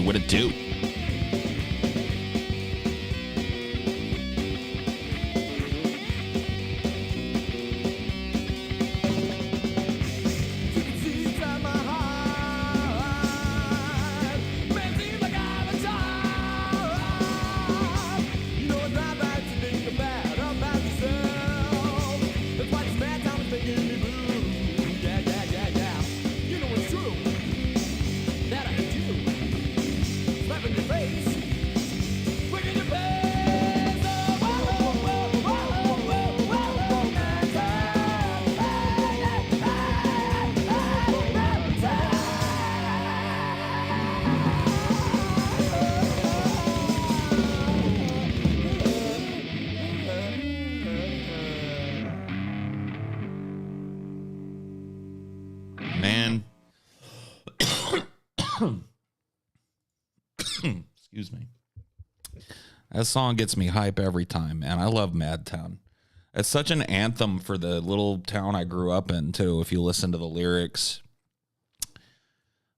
What it do? Excuse me. That song gets me hype every time, man. I love Madtown. It's such an anthem for the little town I grew up in, too. If you listen to the lyrics,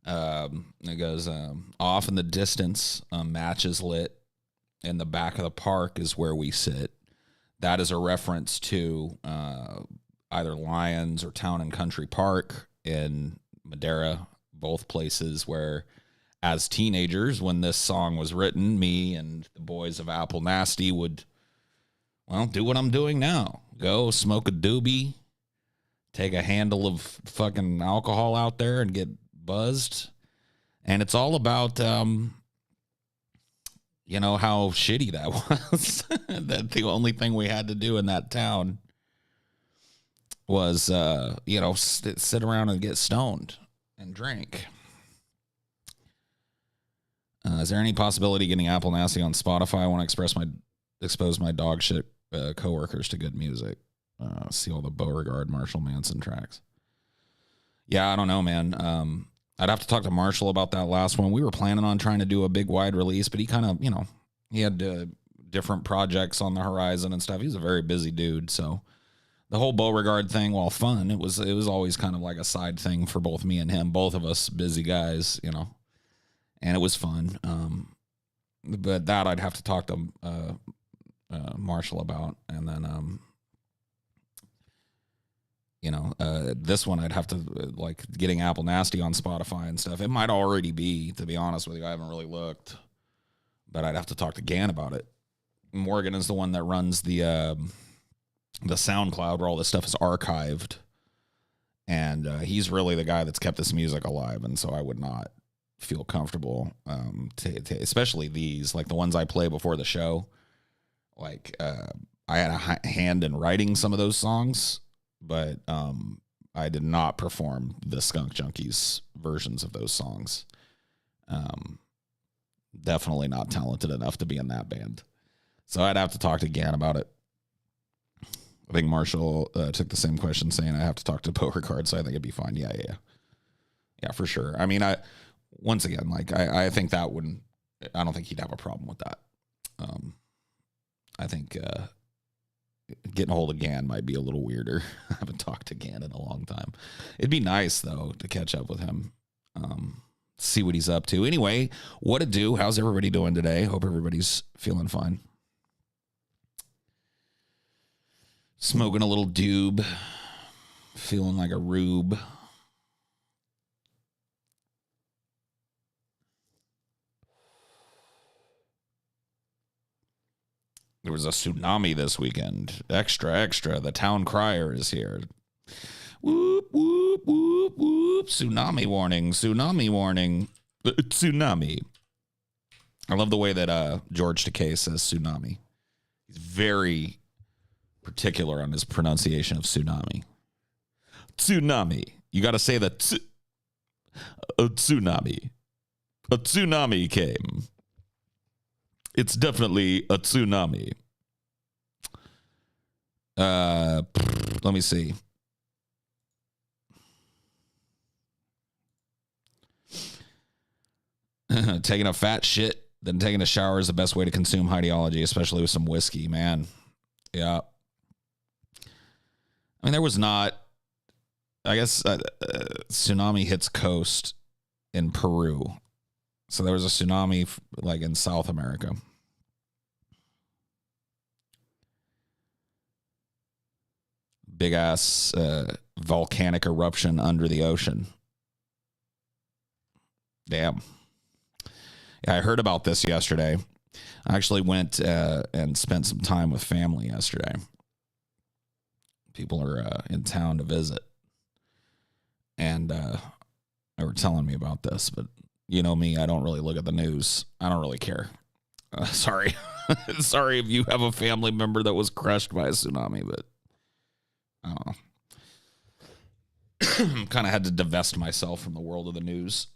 it goes, off in the distance, match is lit. In the back of the park is where we sit. That is a reference to either Lions or Town and Country Park in Madera, both places where, as teenagers, when this song was written, me and the boys of Apple Nasty would, well, do what I'm doing now. Go smoke a doobie, take a handle of fucking alcohol out there and get buzzed. And it's all about, how shitty that was. That the only thing we had to do in that town was, sit around and get stoned and drink. Is there any possibility of getting Apple Nasty on Spotify? I want to expose my dog shit coworkers to good music. See all the Beauregard, Marshall Manson tracks. Yeah, I don't know, man. I'd have to talk to Marshall about that last one. We were planning on trying to do a big wide release, but he kind of, he had different projects on the horizon and stuff. He's a very busy dude, so the whole Beauregard thing, while fun, it was always kind of like a side thing for both me and him. Both of us busy guys, and it was fun. But that I'd have to talk to Marshall about. And then, this one I'd have to, getting Apple Nasty on Spotify and stuff. It might already be, to be honest with you. I haven't really looked. But I'd have to talk to Gan about it. Morgan is the one that runs the SoundCloud where all this stuff is archived. And he's really the guy that's kept this music alive. And so I would not feel comfortable, especially these, like the ones I play before the show. I had a hand in writing some of those songs, but I did not perform the Skunk Junkies versions of those songs. Definitely not talented enough to be in that band. So I'd have to talk to Gan about it. I think Marshall took the same question saying I have to talk to Beauregard, so I think it'd be fine. Yeah, for sure. I mean, once again, I think that wouldn't, I don't think he'd have a problem with that. I think getting a hold of Gan might be a little weirder. I haven't talked to Gan in a long time. It'd be nice, though, to catch up with him, see what he's up to. Anyway, what to do? How's everybody doing today? Hope everybody's feeling fine. Smoking a little doob, feeling like a rube. There was a tsunami this weekend. Extra, extra. The town crier is here. Whoop, whoop, whoop, whoop. Tsunami warning. Tsunami warning. Tsunami. I love the way that George Takei says tsunami. He's very particular on his pronunciation of tsunami. Tsunami. You got to say the tsunami. A tsunami came. It's definitely a tsunami. Let me see. Taking a fat shit, then taking a shower is the best way to consume Highdeology, especially with some whiskey, man. Yeah. I mean, there was not, I guess, tsunami hits coast in Peru. So there was a tsunami like in South America. Big ass volcanic eruption under the ocean. Damn. Yeah, I heard about this yesterday. I actually went and spent some time with family yesterday. People are in town to visit. And they were telling me about this, but you know me, I don't really look at the news. I don't really care. Sorry. Sorry if you have a family member that was crushed by a tsunami, but I don't know. Kind of had to divest myself from the world of the news.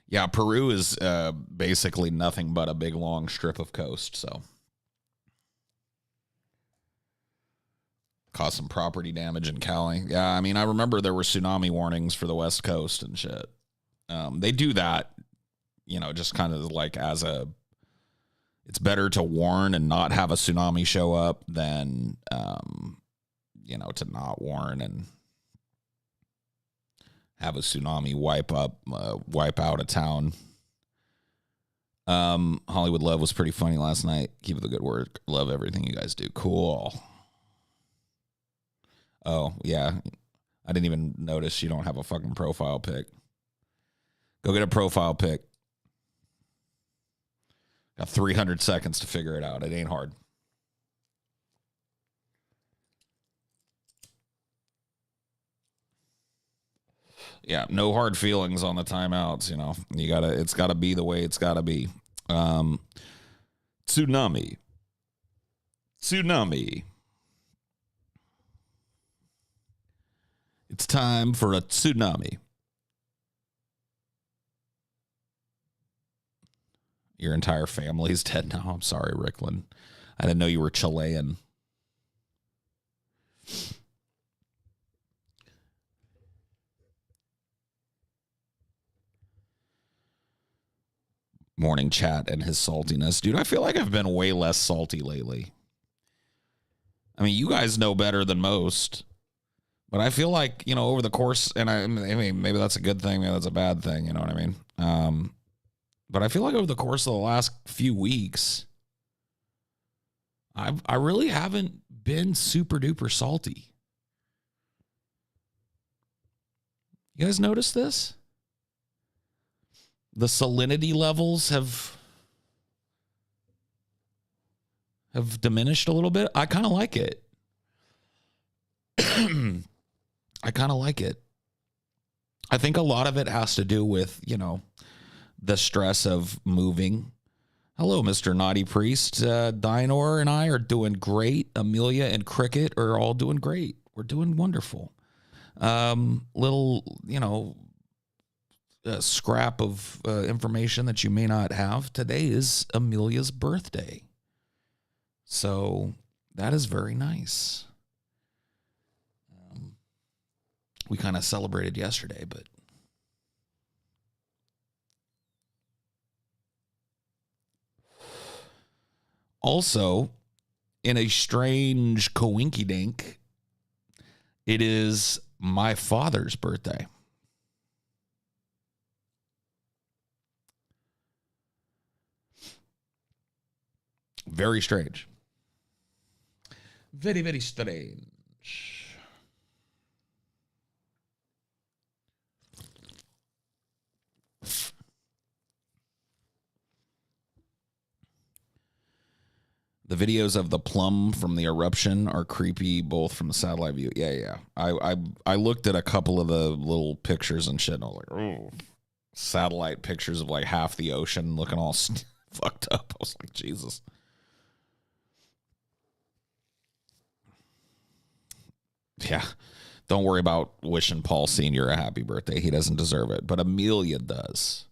Yeah, Peru is basically nothing but a big long strip of coast, so caused some property damage in Cali. Yeah, I mean, I remember there were tsunami warnings for the West Coast and shit. They do that, you know, just kind of like as a, it's better to warn and not have a tsunami show up than, you know, to not warn and have a tsunami wipe out a town. Hollywood Love was pretty funny last night. Keep up the good work. Love everything you guys do. Cool. Oh, yeah. I didn't even notice you don't have a fucking profile pic. Go get a profile pic. Got 300 seconds to figure it out. It ain't hard. Yeah, no hard feelings on the timeouts, you know. It's gotta be the way it's gotta be. Tsunami. It's time for a tsunami. Your entire family's dead now. I'm sorry, Ricklin. I didn't know you were Chilean. Morning chat and his saltiness. Dude, I feel like I've been way less salty lately. I mean, you guys know better than most. But I feel like, you know, over the course, and I mean, maybe that's a good thing, maybe that's a bad thing, you know what I mean? But I feel like over the course of the last few weeks, I really haven't been super duper salty. You guys notice this? The salinity levels have diminished a little bit. I kind of like it. I kind of like it. I think a lot of it has to do with, you know, the stress of moving. Hello, Mr. Naughty Priest. Dinor and I are doing great. Amelia and Cricket are all doing great. We're doing wonderful. Little, you know, scrap of information that you may not have. Today is Amelia's birthday. So that is very nice. We kind of celebrated yesterday, but also in a strange coinkydink, it is my father's birthday. Very strange. Very, very strange. The videos of the plum from the eruption are creepy, both from the satellite view. Yeah. I looked at a couple of the little pictures and shit, and I was like, oh, satellite pictures of like half the ocean looking all fucked up. I was like, Jesus. Yeah. Don't worry about wishing Paul Sr. a happy birthday. He doesn't deserve it. But Amelia does.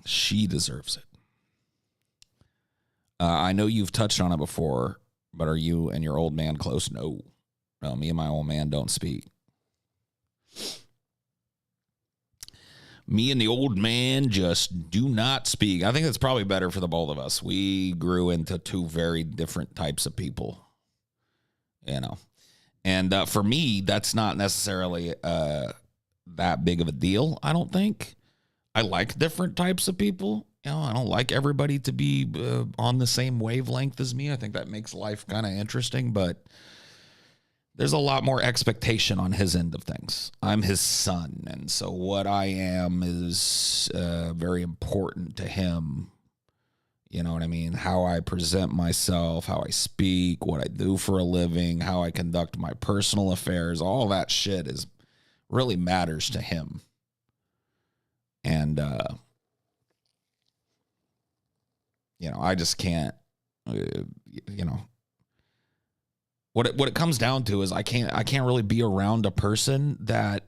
She deserves it. I know you've touched on it before, but are you and your old man close? No. No, me and my old man don't speak. Me and the old man just do not speak. I think that's probably better for the both of us. We grew into two very different types of people, you know. And for me, that's not necessarily that big of a deal, I don't think. I like different types of people. You know, I don't like everybody to be on the same wavelength as me. I think that makes life kind of interesting, but there's a lot more expectation on his end of things. I'm his son, and so what I am is very important to him. You know what I mean? How I present myself, how I speak, what I do for a living, how I conduct my personal affairs, all that shit is really matters to him. And, you know, I just can't, you know, what it comes down to is I can't really be around a person that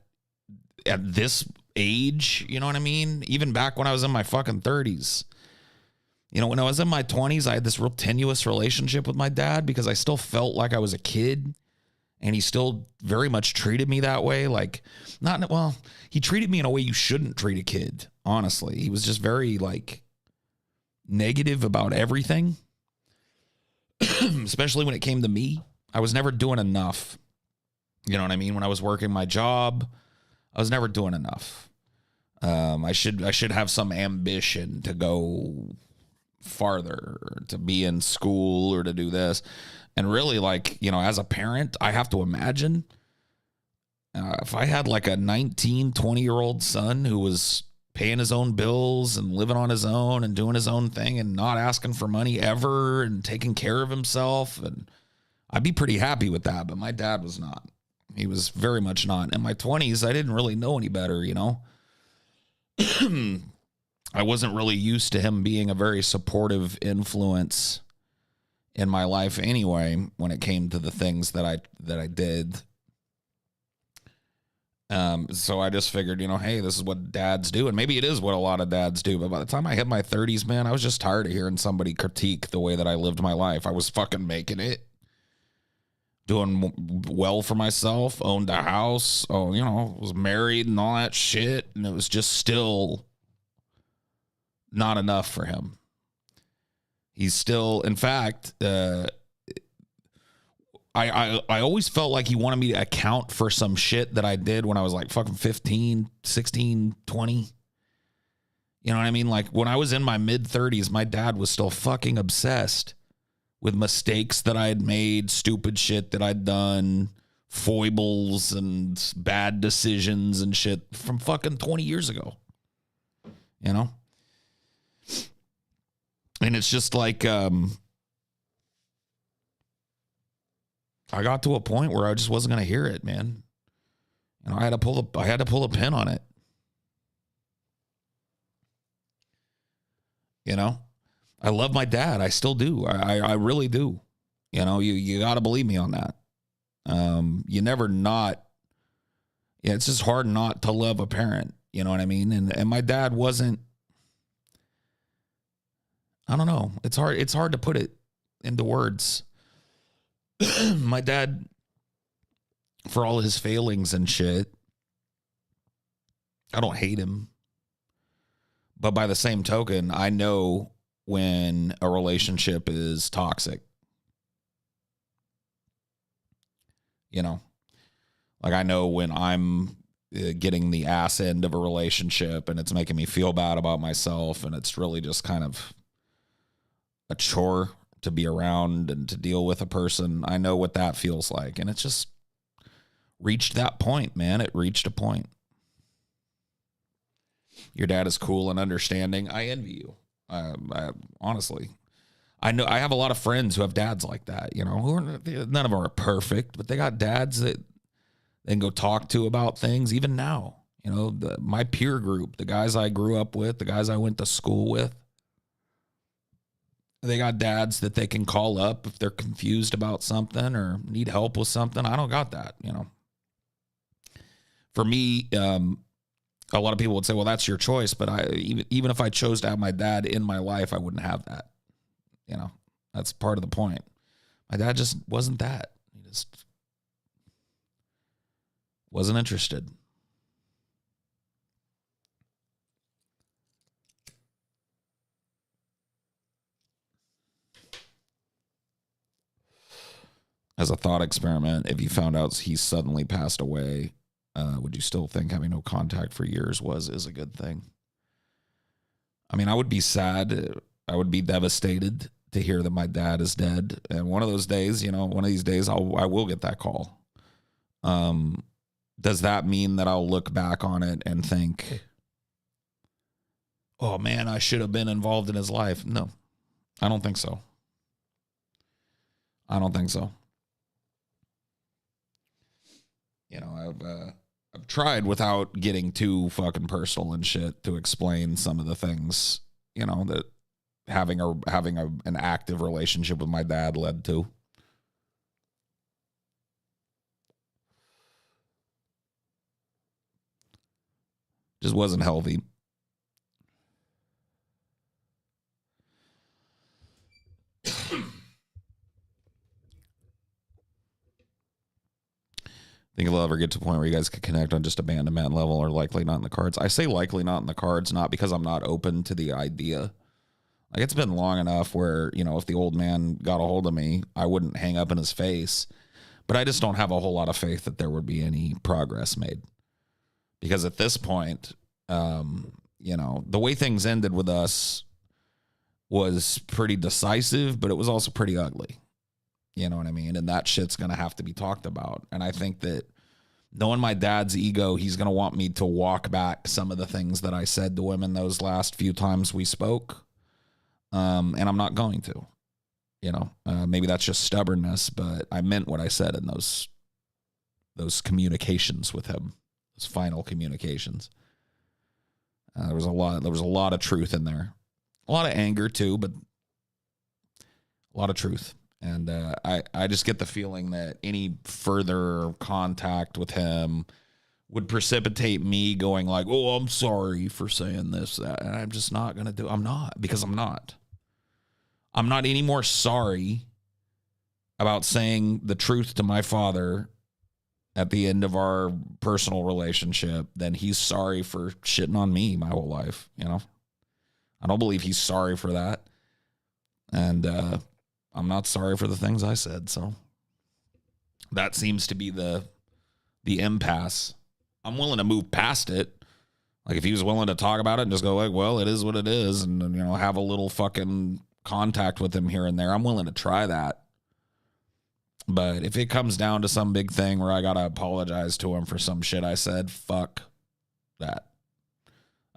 at this age, you know what I mean? Even back when I was in my fucking 30s, you know, when I was in my 20s, I had this real tenuous relationship with my dad because I still felt like I was a kid, and he still very much treated me that way. Like, he treated me in a way you shouldn't treat a kid, honestly. He was just very, like, negative about everything, especially when it came to me. I was never doing enough. You know what I mean? When I was working my job, I was never doing enough. I should have some ambition to go farther, to be in school or to do this. And really, like, you know, as a parent, I have to imagine if I had like a 19, 20-year-old son who was paying his own bills and living on his own and doing his own thing and not asking for money ever and taking care of himself, and I'd be pretty happy with that. But my dad was not. He was very much not. In my 20s, I didn't really know any better, you know. I wasn't really used to him being a very supportive influence in my life anyway, when it came to the things that I did. So I just figured, you know, hey, this is what dads do. And maybe it is what a lot of dads do. But by the time I hit my 30s, man, I was just tired of hearing somebody critique the way that I lived my life. I was fucking making it, doing well for myself, owned a house, you know, was married and all that shit. And it was just still not enough for him. He's still, in fact, I always felt like he wanted me to account for some shit that I did when I was like fucking 15, 16, 20. You know what I mean? Like when I was in my mid 30s, my dad was still fucking obsessed with mistakes that I had made, stupid shit that I'd done, foibles and bad decisions and shit from fucking 20 years ago. You know? And it's just like, I got to a point where I just wasn't going to hear it, man. And I had to pull a pin on it. You know, I love my dad. I still do. I really do. You know, you got to believe me on that. You never not. Yeah, it's just hard not to love a parent. You know what I mean? And my dad wasn't. I don't know. It's hard to put it into words. My dad, for all his failings and shit, I don't hate him. But by the same token, I know when a relationship is toxic. You know, like I know when I'm getting the ass end of a relationship and it's making me feel bad about myself, and it's really just kind of a chore to be around and to deal with a person. I know what that feels like. And it's just reached that point, man. It reached a point. Your dad is cool and understanding. I envy you. I honestly, I know I have a lot of friends who have dads like that, you know, none of them are perfect, but they got dads that they can go talk to about things even now. You know, my peer group, the guys I grew up with, the guys I went to school with, They got dads that they can call up if they're confused about something or need help with something. I don't got that, you know. For me, a lot of people would say, well, that's your choice. But even if I chose to have my dad in my life, I wouldn't have that. You know, that's part of the point. My dad just wasn't that. He just wasn't interested. As a thought experiment, if you found out he suddenly passed away, would you still think having no contact for years is a good thing? I mean, I would be sad. I would be devastated to hear that my dad is dead. And one of those days, you know, one of these days, I will get that call. Does that mean that I'll look back on it and think, oh man, I should have been involved in his life? No, I don't think so. I don't think so. You know, I've tried without getting too fucking personal and shit to explain some of the things, you know, that having an active relationship with my dad led to. Just wasn't healthy. Think it'll ever get to a point where you guys could connect on just a man-to-man level, or likely not in the cards? I say likely not in the cards, not because I'm not open to the idea. Like, it's been long enough where, you know, if the old man got a hold of me, I wouldn't hang up in his face. But I just don't have a whole lot of faith that there would be any progress made. Because at this point, you know, the way things ended with us was pretty decisive, but it was also pretty ugly. You know what I mean? And that shit's going to have to be talked about. And I think that knowing my dad's ego, he's going to want me to walk back some of the things that I said to him in those last few times we spoke. And I'm not going to. You know, maybe that's just stubbornness, but I meant what I said in those communications with him, those final communications. There was a lot of truth in there. A lot of anger too, but a lot of truth. And I just get the feeling that any further contact with him would precipitate me going like, oh, I'm sorry for saying this, that. And I'm just not going to do. I'm not, because I'm not. I'm not any more sorry about saying the truth to my father at the end of our personal relationship than he's sorry for shitting on me my whole life. You know, I don't believe he's sorry for that. And, I'm not sorry for the things I said, so that seems to be the impasse. I'm willing to move past it. Like, if he was willing to talk about it and just go like, well, it is what it is, and, you know, have a little fucking contact with him here and there, I'm willing to try that. But if it comes down to some big thing where I gotta apologize to him for some shit I said, fuck that.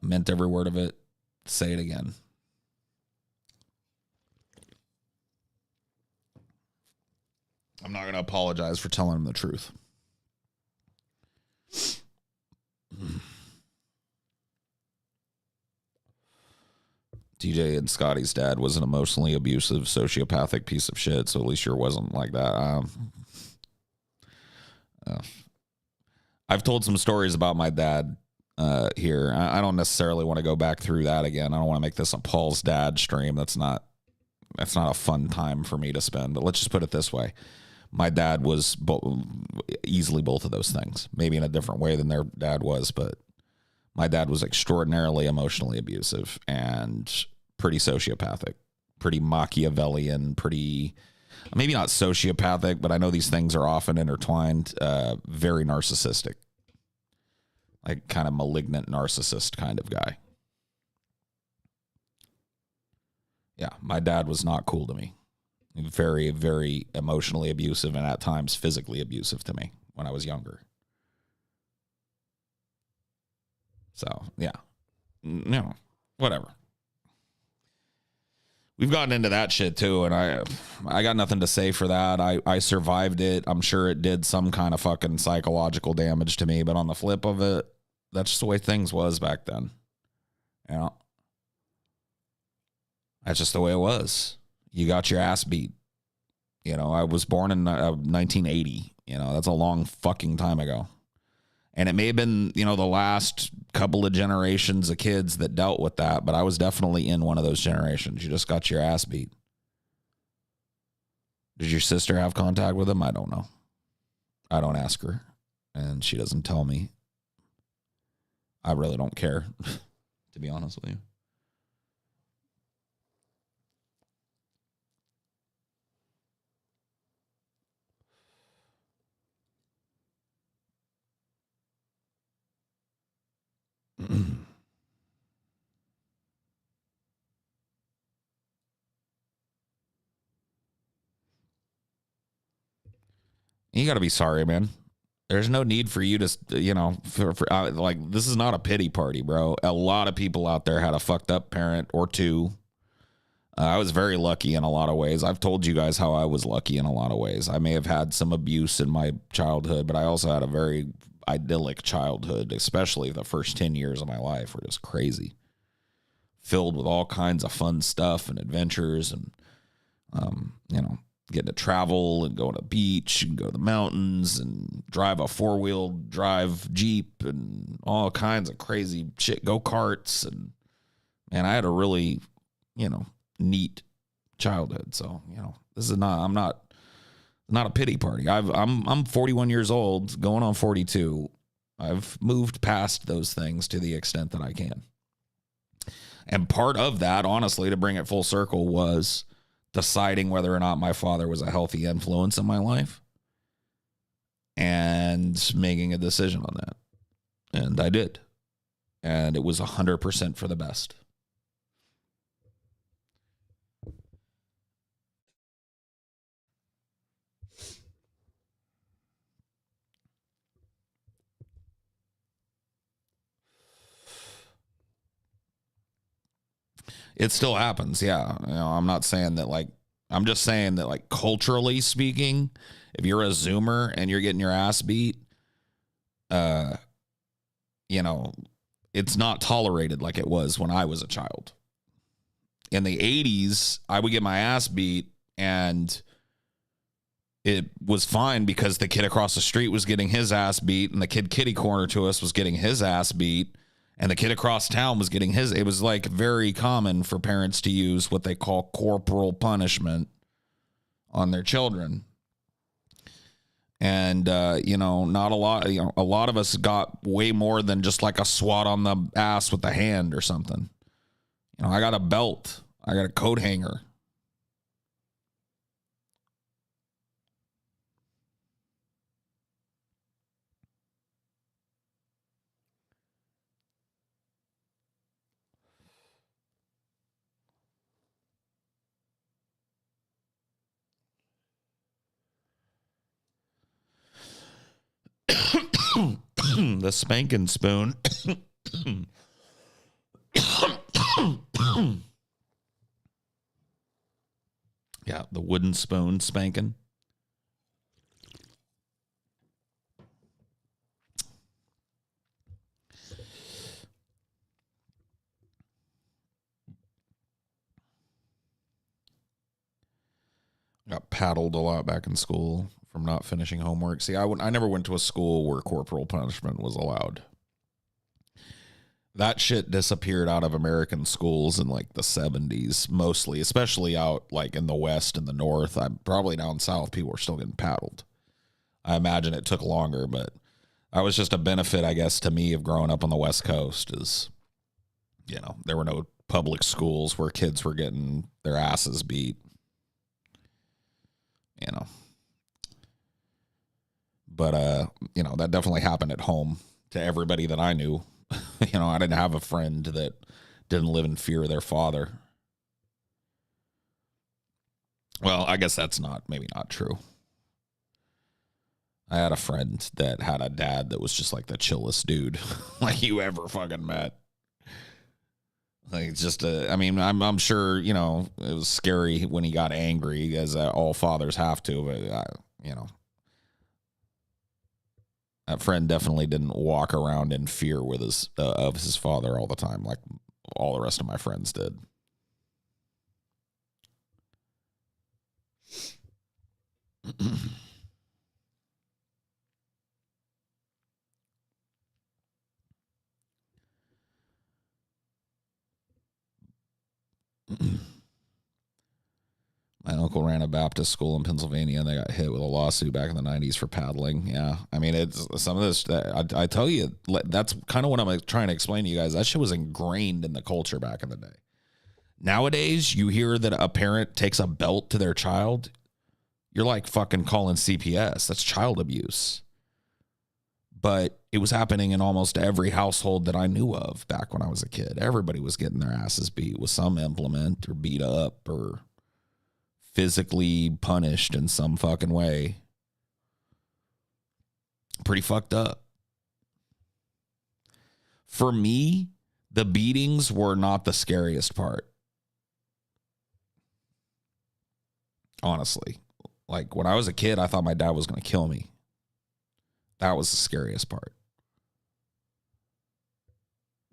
I meant every word of it. Say it again. I'm not going to apologize for telling him the truth. TJ and Scotty's dad was an emotionally abusive, sociopathic piece of shit, so at least yours wasn't like that. I've told some stories about my dad here. I don't necessarily want to go back through that again. I don't want to make this a Paul's dad stream. That's not a fun time for me to spend. But let's just put it this way. My dad was easily both of those things, maybe in a different way than their dad was, but my dad was extraordinarily emotionally abusive and pretty sociopathic, pretty Machiavellian, pretty, maybe not sociopathic, but I know these things are often intertwined, very narcissistic, like kind of malignant narcissist kind of guy. Yeah, my dad was not cool to me. Very, very emotionally abusive and at times physically abusive to me when I was younger. So, yeah. No, whatever. We've gotten into that shit too, and I got nothing to say for that. I survived it. I'm sure it did some kind of fucking psychological damage to me, but on the flip of it, that's just the way things was back then. You know? That's just the way it was. You got your ass beat. You know, I was born in 1980. You know, that's a long fucking time ago. And it may have been, you know, the last couple of generations of kids that dealt with that, but I was definitely in one of those generations. You just got your ass beat. Did your sister have contact with him? I don't know. I don't ask her, and she doesn't tell me. I really don't care, to be honest with you. You got to be sorry, man. There's no need for you to, you know, like, this is not a pity party, bro. A lot of people out there had a fucked up parent or two. I was very lucky in a lot of ways. I've told you guys how I was lucky in a lot of ways. I may have had some abuse in my childhood, but I also had a very idyllic childhood, especially the first 10 years of my life were just crazy. Filled with all kinds of fun stuff and adventures and, you know, getting to travel and go to the beach and go to the mountains and drive a 4-wheel drive Jeep and all kinds of crazy shit, go-karts. And, man, I had a really, you know, neat childhood. So, you know, this is not, I'm not a pity party. I'm 41 years old, going on 42. I've moved past those things to the extent that I can. And part of that, honestly, to bring it full circle, was deciding whether or not my father was a healthy influence in my life and making a decision on that. And I did. And it was 100% for the best. It still happens, yeah. You know, I'm not saying that, like, I'm just saying that, like, culturally speaking, if you're a Zoomer and you're getting your ass beat, you know, it's not tolerated like it was when I was a child. In the 80s, I would get my ass beat and it was fine because the kid across the street was getting his ass beat and the kid kitty corner to us was getting his ass beat. And the kid across town was getting his. It was like very common for parents to use what they call corporal punishment on their children. And, you know, not a lot, you know, a lot of us got way more than just like a swat on the ass with a hand or something. You know, I got a belt, I got a coat hanger. The spanking spoon. Yeah, the wooden spoon spanking. Got paddled a lot back in school from not finishing homework. See, I never went to a school where corporal punishment was allowed. That shit disappeared out of American schools in like the 70s, mostly, especially out like in the West and the North. I'm probably down South, people were still getting paddled. I imagine it took longer, but that was just a benefit, I guess, to me of growing up on the West Coast is, you know, there were no public schools where kids were getting their asses beat. You know, but you know, that definitely happened at home to everybody that I knew. You know, I didn't have a friend that didn't live in fear of their father. Well, I guess that's maybe not true. I had a friend that had a dad that was just like the chillest dude like you ever fucking met. Like, it's just I mean, I'm sure, you know, it was scary when he got angry, as all fathers have to, but you know, that friend definitely didn't walk around in fear with of his father all the time, like all the rest of my friends did. My uncle ran a Baptist school in Pennsylvania, and they got hit with a lawsuit back in the 90s for paddling. Yeah. I mean, it's some of this, I tell you, that's kind of what I'm trying to explain to you guys. That shit was ingrained in the culture back in the day. Nowadays, you hear that a parent takes a belt to their child, you're like fucking calling CPS. That's child abuse. But it was happening in almost every household that I knew of back when I was a kid. Everybody was getting their asses beat with some implement or beat up or physically punished in some fucking way. Pretty fucked up. For me, the beatings were not the scariest part. Honestly. Like, when I was a kid, I thought my dad was going to kill me. That was the scariest part.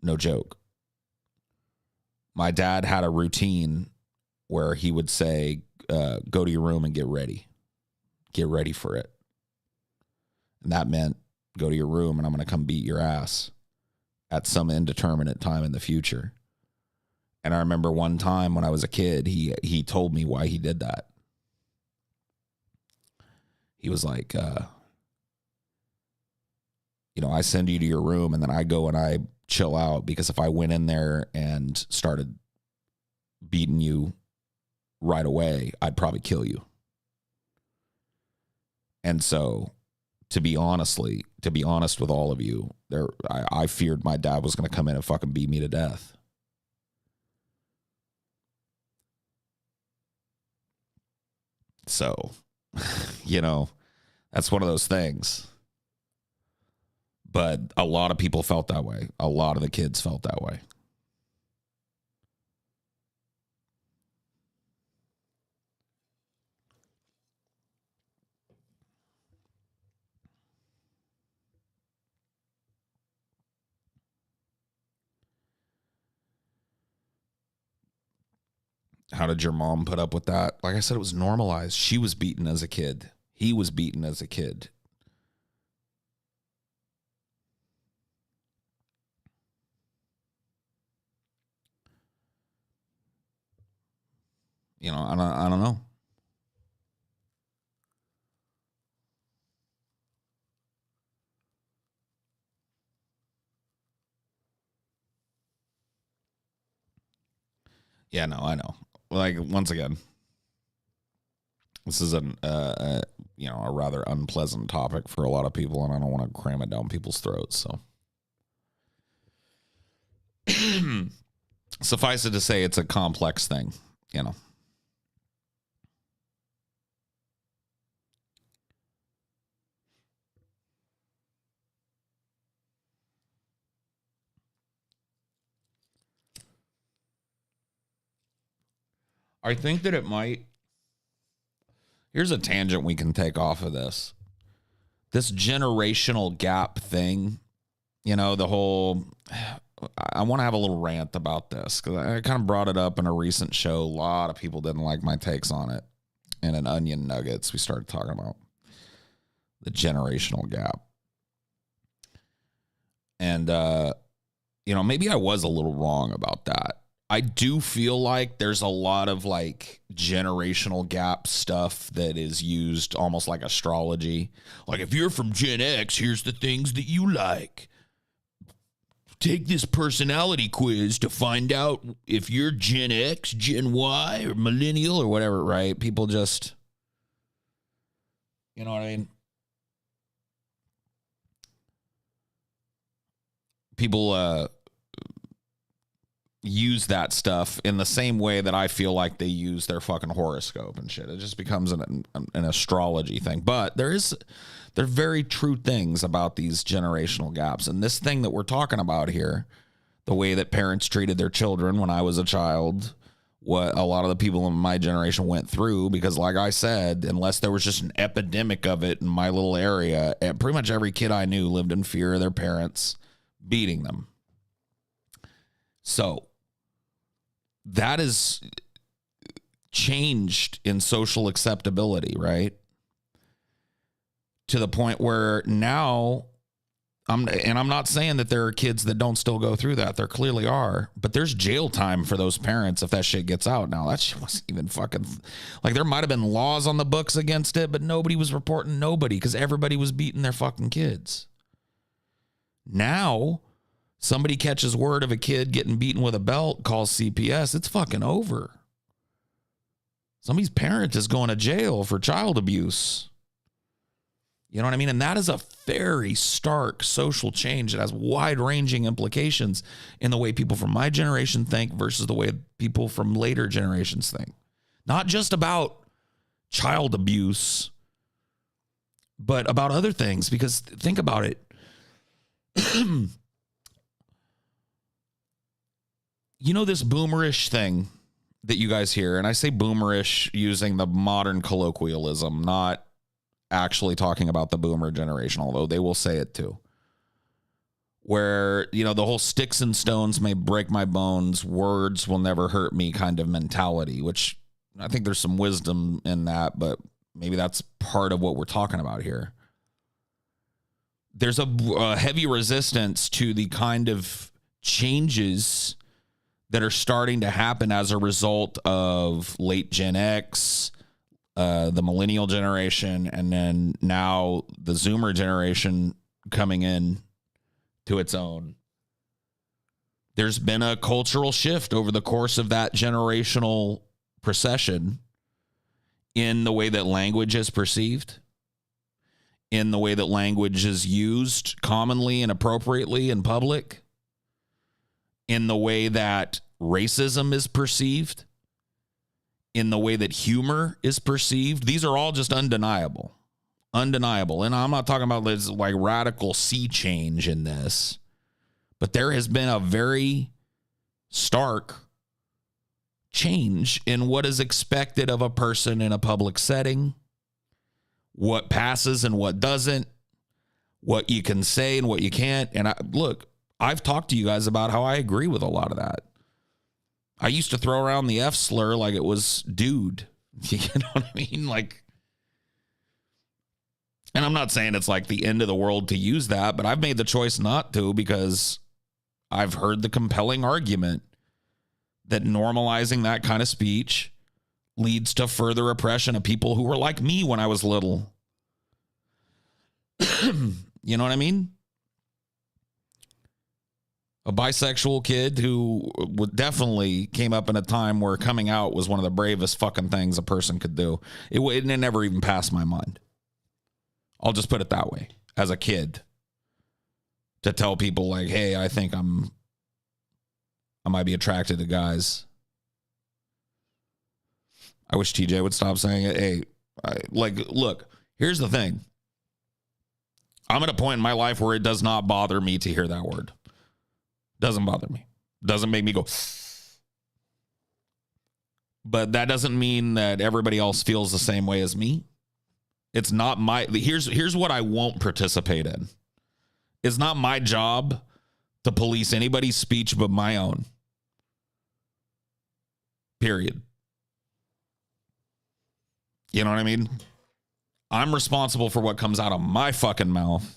No joke. My dad had a routine where he would say, go to your room and get ready. Get ready for it. And that meant go to your room and I'm going to come beat your ass at some indeterminate time in the future. And I remember one time when I was a kid, he told me why he did that. He was like, I send you to your room and then I go and I chill out, because if I went in there and started beating you right away, I'd probably kill you. And so, to be honest with all of you, I feared my dad was going to come in and fucking beat me to death. So, that's one of those things. But a lot of people felt that way. A lot of the kids felt that way. How did your mom put up with that? Like I said, it was normalized. She was beaten as a kid. He was beaten as a kid. I don't know. Yeah, no, I know. Like, once again, this is a rather unpleasant topic for a lot of people, and I don't want to cram it down people's throats. So, suffice it to say, it's a complex thing. I think that it might. Here's a tangent we can take off of this. This generational gap thing, the whole. I want to have a little rant about this because I kind of brought it up in a recent show. A lot of people didn't like my takes on it. And in Onion Nuggets, we started talking about the generational gap. And, maybe I was a little wrong about that. I do feel like there's a lot of like generational gap stuff that is used almost like astrology. Like, if you're from Gen X, here's the things that you like. Take this personality quiz to find out if you're Gen X, Gen Y, or millennial or whatever, right? People just, you know what I mean? People use that stuff in the same way that I feel like they use their fucking horoscope and shit. It just becomes an astrology thing. But there are very true things about these generational gaps. And this thing that we're talking about here, the way that parents treated their children when I was a child, what a lot of the people in my generation went through, because like I said, unless there was just an epidemic of it in my little area, pretty much every kid I knew lived in fear of their parents beating them. So that is changed in social acceptability, right? to the point where now I'm not saying that there are kids that don't still go through that. There clearly are, but there's jail time for those parents if that shit gets out. Now that shit wasn't even fucking, like, there might have been laws on the books against it, but nobody was reporting nobody because everybody was beating their fucking kids. Now somebody catches word of a kid getting beaten with a belt, calls CPS, it's fucking over. Somebody's parent is going to jail for child abuse. You know what I mean? And that is a very stark social change that has wide-ranging implications in the way people from my generation think versus the way people from later generations think. Not just about child abuse, but about other things. Because think about it. You know this boomerish thing that you guys hear, and I say boomerish using the modern colloquialism, not actually talking about the boomer generation, although they will say it too, where, you know, the whole sticks and stones may break my bones, words will never hurt me kind of mentality, which I think there's some wisdom in that, but maybe that's part of what we're talking about here. There's a heavy resistance to the kind of changes that are starting to happen as a result of late Gen X, the millennial generation, and then now the Zoomer generation coming in to its own. There's been a cultural shift over the course of that generational procession in the way that language is perceived, in the way that language is used commonly and appropriately in public, in the way that racism is perceived, in the way that humor is perceived. These are all just undeniable. Undeniable. And I'm not talking about this like radical sea change in this, but there has been a very stark change in what is expected of a person in a public setting, what passes and what doesn't, what you can say and what you can't. And I've talked to you guys about how I agree with a lot of that. I used to throw around the F slur like it was dude. You know what I mean? Like, and I'm not saying it's like the end of the world to use that, but I've made the choice not to because I've heard the compelling argument that normalizing that kind of speech leads to further oppression of people who were like me when I was little. You know what I mean? A bisexual kid who definitely came up in a time where coming out was one of the bravest fucking things a person could do. It never even passed my mind. I'll just put it that way. As a kid, to tell people like, hey, I think I might be attracted to guys. I wish TJ would stop saying it. Hey, look, here's the thing. I'm at a point in my life where it does not bother me to hear that word. Doesn't bother me. Doesn't make me go. But that doesn't mean that everybody else feels the same way as me. It's not my, here's what I won't participate in. It's not my job to police anybody's speech but my own. Period. You know what I mean? I'm responsible for what comes out of my fucking mouth.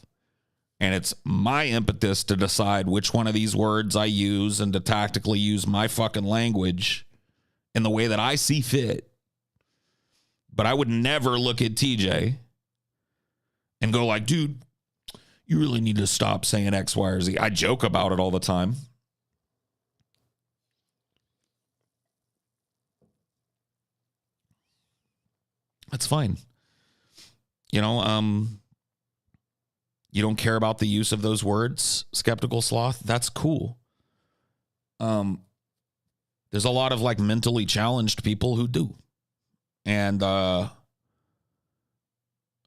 And it's my impetus to decide which one of these words I use and to tactically use my fucking language in the way that I see fit. But I would never look at TJ and go like, dude, you really need to stop saying X, Y, or Z. I joke about it all the time. That's fine. You know, you don't care about the use of those words, skeptical sloth. That's cool. There's a lot of like mentally challenged people who do. And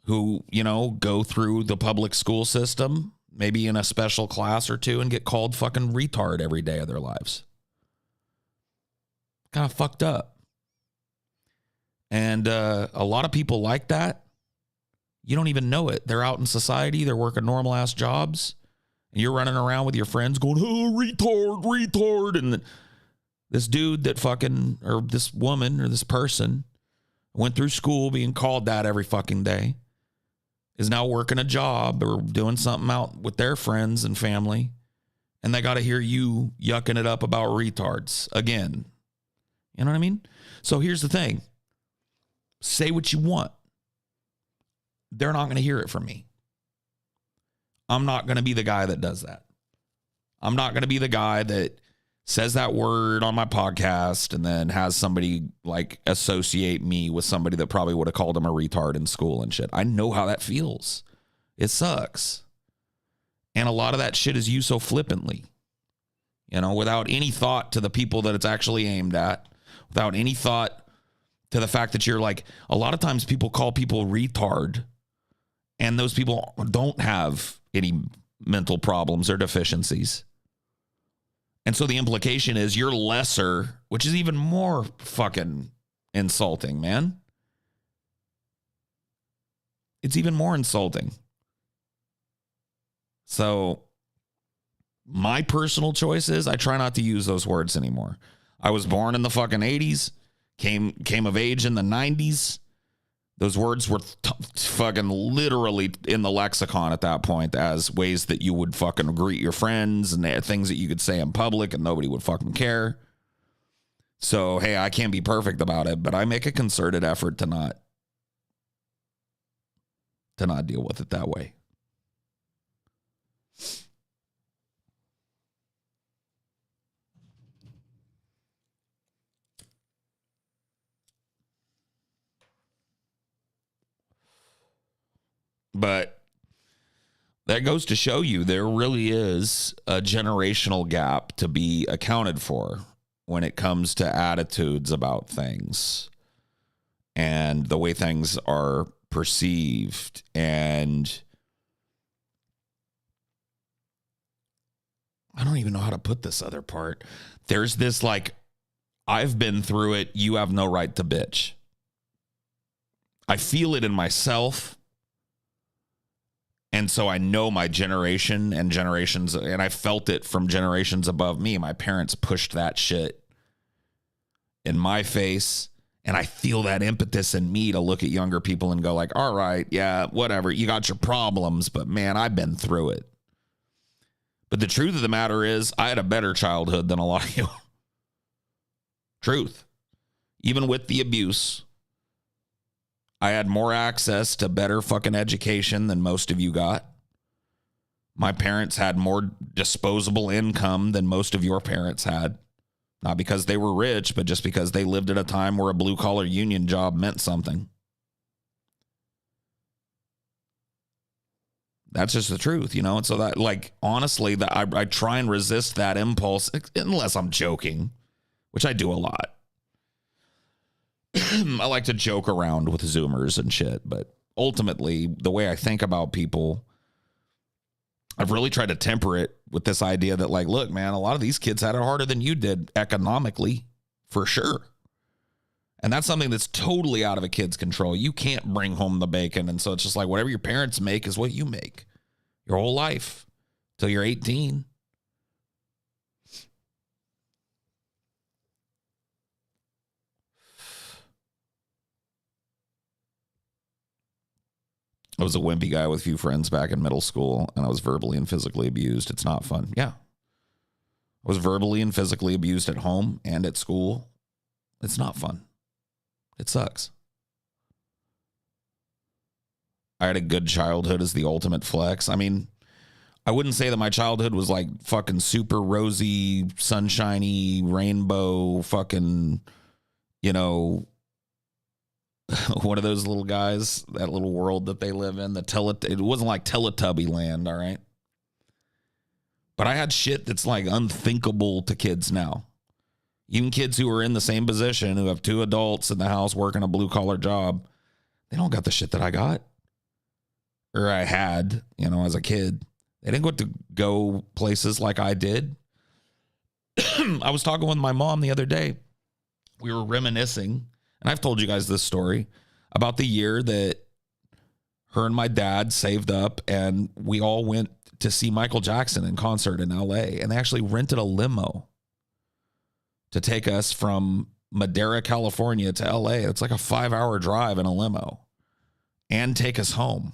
who, you know, go through the public school system, maybe in a special class or two, and get called fucking retard every day of their lives. Kind of fucked up. And a lot of people like that. You don't even know it. They're out in society. They're working normal ass jobs. And you're running around with your friends going, oh, retard. And this dude that fucking, or this woman or this person went through school being called that every fucking day. is now working a job or doing something out with their friends and family, and they got to hear you yucking it up about retards again. You know what I mean? So here's the thing. Say what you want. They're not going to hear it from me. I'm not going to be the guy that does that. I'm not going to be the guy that says that word on my podcast and then has somebody like associate me with somebody that probably would have called him a retard in school and shit. I know how that feels. It sucks. And a lot of that shit is used so flippantly, you know, without any thought to the people that it's actually aimed at, without any thought to the fact that you're like, a lot of times people call people retard and those people don't have any mental problems or deficiencies. And so the implication is you're lesser, which is even more fucking insulting, man. It's even more insulting. So my personal choice is I try not to use those words anymore. I was born in the fucking 80s, came of age in the 90s. Those words were fucking literally in the lexicon at that point as ways that you would fucking greet your friends and things that you could say in public and nobody would fucking care. So, hey, I can't be perfect about it, but I make a concerted effort to not deal with it that way. But that goes to show you there really is a generational gap to be accounted for when it comes to attitudes about things and the way things are perceived. And I don't even know how to put this other part. There's this like, I've been through it. You have no right to bitch. I feel it in myself. And so I know my generation and generations, and I felt it from generations above me. My parents pushed that shit in my face, and I feel that impetus in me to look at younger people and go like, all right, yeah, whatever. You got your problems, but man, I've been through it. But the truth of the matter is I had a better childhood than a lot of you. Truth. Even with the abuse. I had more access to better fucking education than most of you got. My parents had more disposable income than most of your parents had. Not because they were rich, but just because they lived at a time where a blue-collar union job meant something. That's just the truth, you know? And so that, like, honestly, that I try and resist that impulse, unless I'm joking, which I do a lot. I like to joke around with Zoomers and shit, but ultimately, the way I think about people, I've really tried to temper it with this idea that, like, look, man, a lot of these kids had it harder than you did economically, for sure. And that's something that's totally out of a kid's control. You can't bring home the bacon. And so it's just like whatever your parents make is what you make your whole life till you're 18. I was a wimpy guy with a few friends back in middle school, and I was verbally and physically abused. It's not fun. Yeah. I was verbally and physically abused at home and at school. It's not fun. It sucks. I had a good childhood as the ultimate flex. I mean, I wouldn't say that my childhood was like fucking super rosy, sunshiny, rainbow, fucking, you know, one of those little guys, that little world that they live in, it wasn't like Teletubby land, all right? But I had shit that's like unthinkable to kids now. Even kids who are in the same position, who have two adults in the house working a blue-collar job, they don't got the shit that I got. Or I had, you know, as a kid. They didn't get to go places like I did. I was talking with my mom the other day. We were reminiscing, and I've told you guys this story, about the year that her and my dad saved up, and we all went to see Michael Jackson in concert in LA, and they actually rented a limo to take us from Madera, California to LA. It's like a 5-hour drive in a limo and take us home.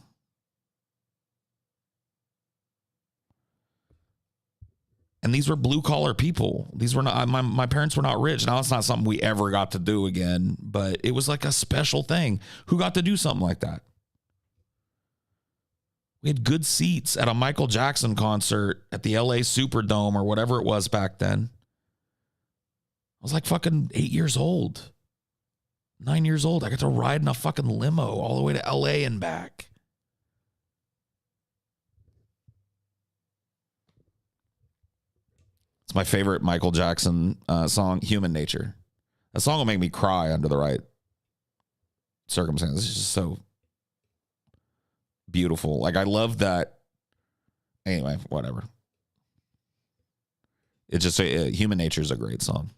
And these were blue collar people. These were not, my parents were not rich. Now it's not something we ever got to do again, but it was like a special thing. Who got to do something like that? We had good seats at a Michael Jackson concert at the LA Superdome or whatever it was back then. I was like fucking 8 years old, 9 years old. I got to ride in a fucking limo all the way to LA and back. It's my favorite Michael Jackson song, Human Nature. That song will make me cry under the right circumstances. It's just so beautiful. Like, I love that. Anyway, whatever. It's just Human Nature is a great song.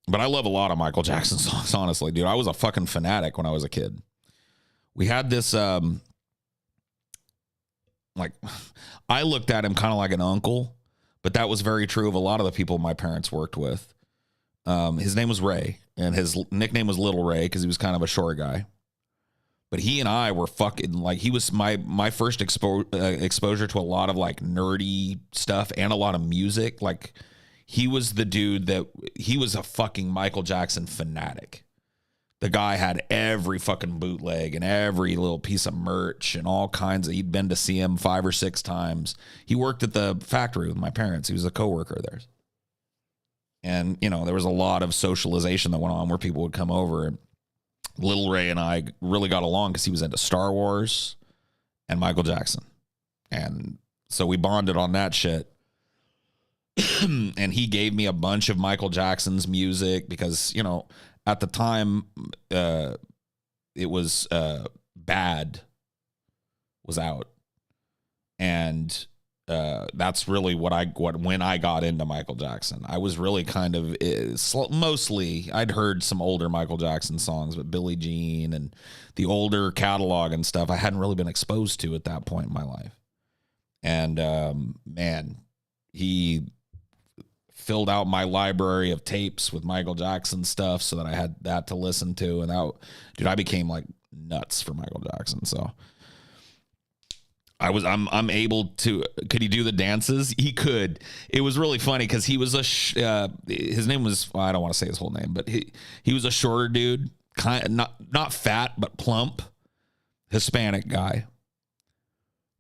But I love a lot of Michael Jackson songs, honestly, dude. I was a fucking fanatic when I was a kid. We had this, like, I looked at him kind of like an uncle, but that was very true of a lot of the people my parents worked with. His name was Ray, and his nickname was Little Ray because he was kind of a short guy. But he and I were fucking, like, he was my first exposure to a lot of, like, nerdy stuff and a lot of music. Like, he was the dude he was a fucking Michael Jackson fanatic. The guy had every fucking bootleg and every little piece of merch and all kinds of, he'd been to see him 5 or 6 times. He worked at the factory with my parents. He was a coworker of theirs. And, you know, there was a lot of socialization that went on where people would come over. And Little Ray and I really got along because he was into Star Wars and Michael Jackson. And so we bonded on that shit. And he gave me a bunch of Michael Jackson's music because, you know, at the time, it was Bad was out. And that's really when I got into Michael Jackson. I was really kind of mostly, I'd heard some older Michael Jackson songs, but Billie Jean and the older catalog and stuff I hadn't really been exposed to at that point in my life. And man, he filled out my library of tapes with Michael Jackson stuff so that I had that to listen to. And that, dude, I became like nuts for Michael Jackson. So I'm able to, could he do the dances? He could. It was really funny because he was his name was, well, I don't want to say his whole name, but he was a shorter dude, kind of not fat, but plump, Hispanic guy.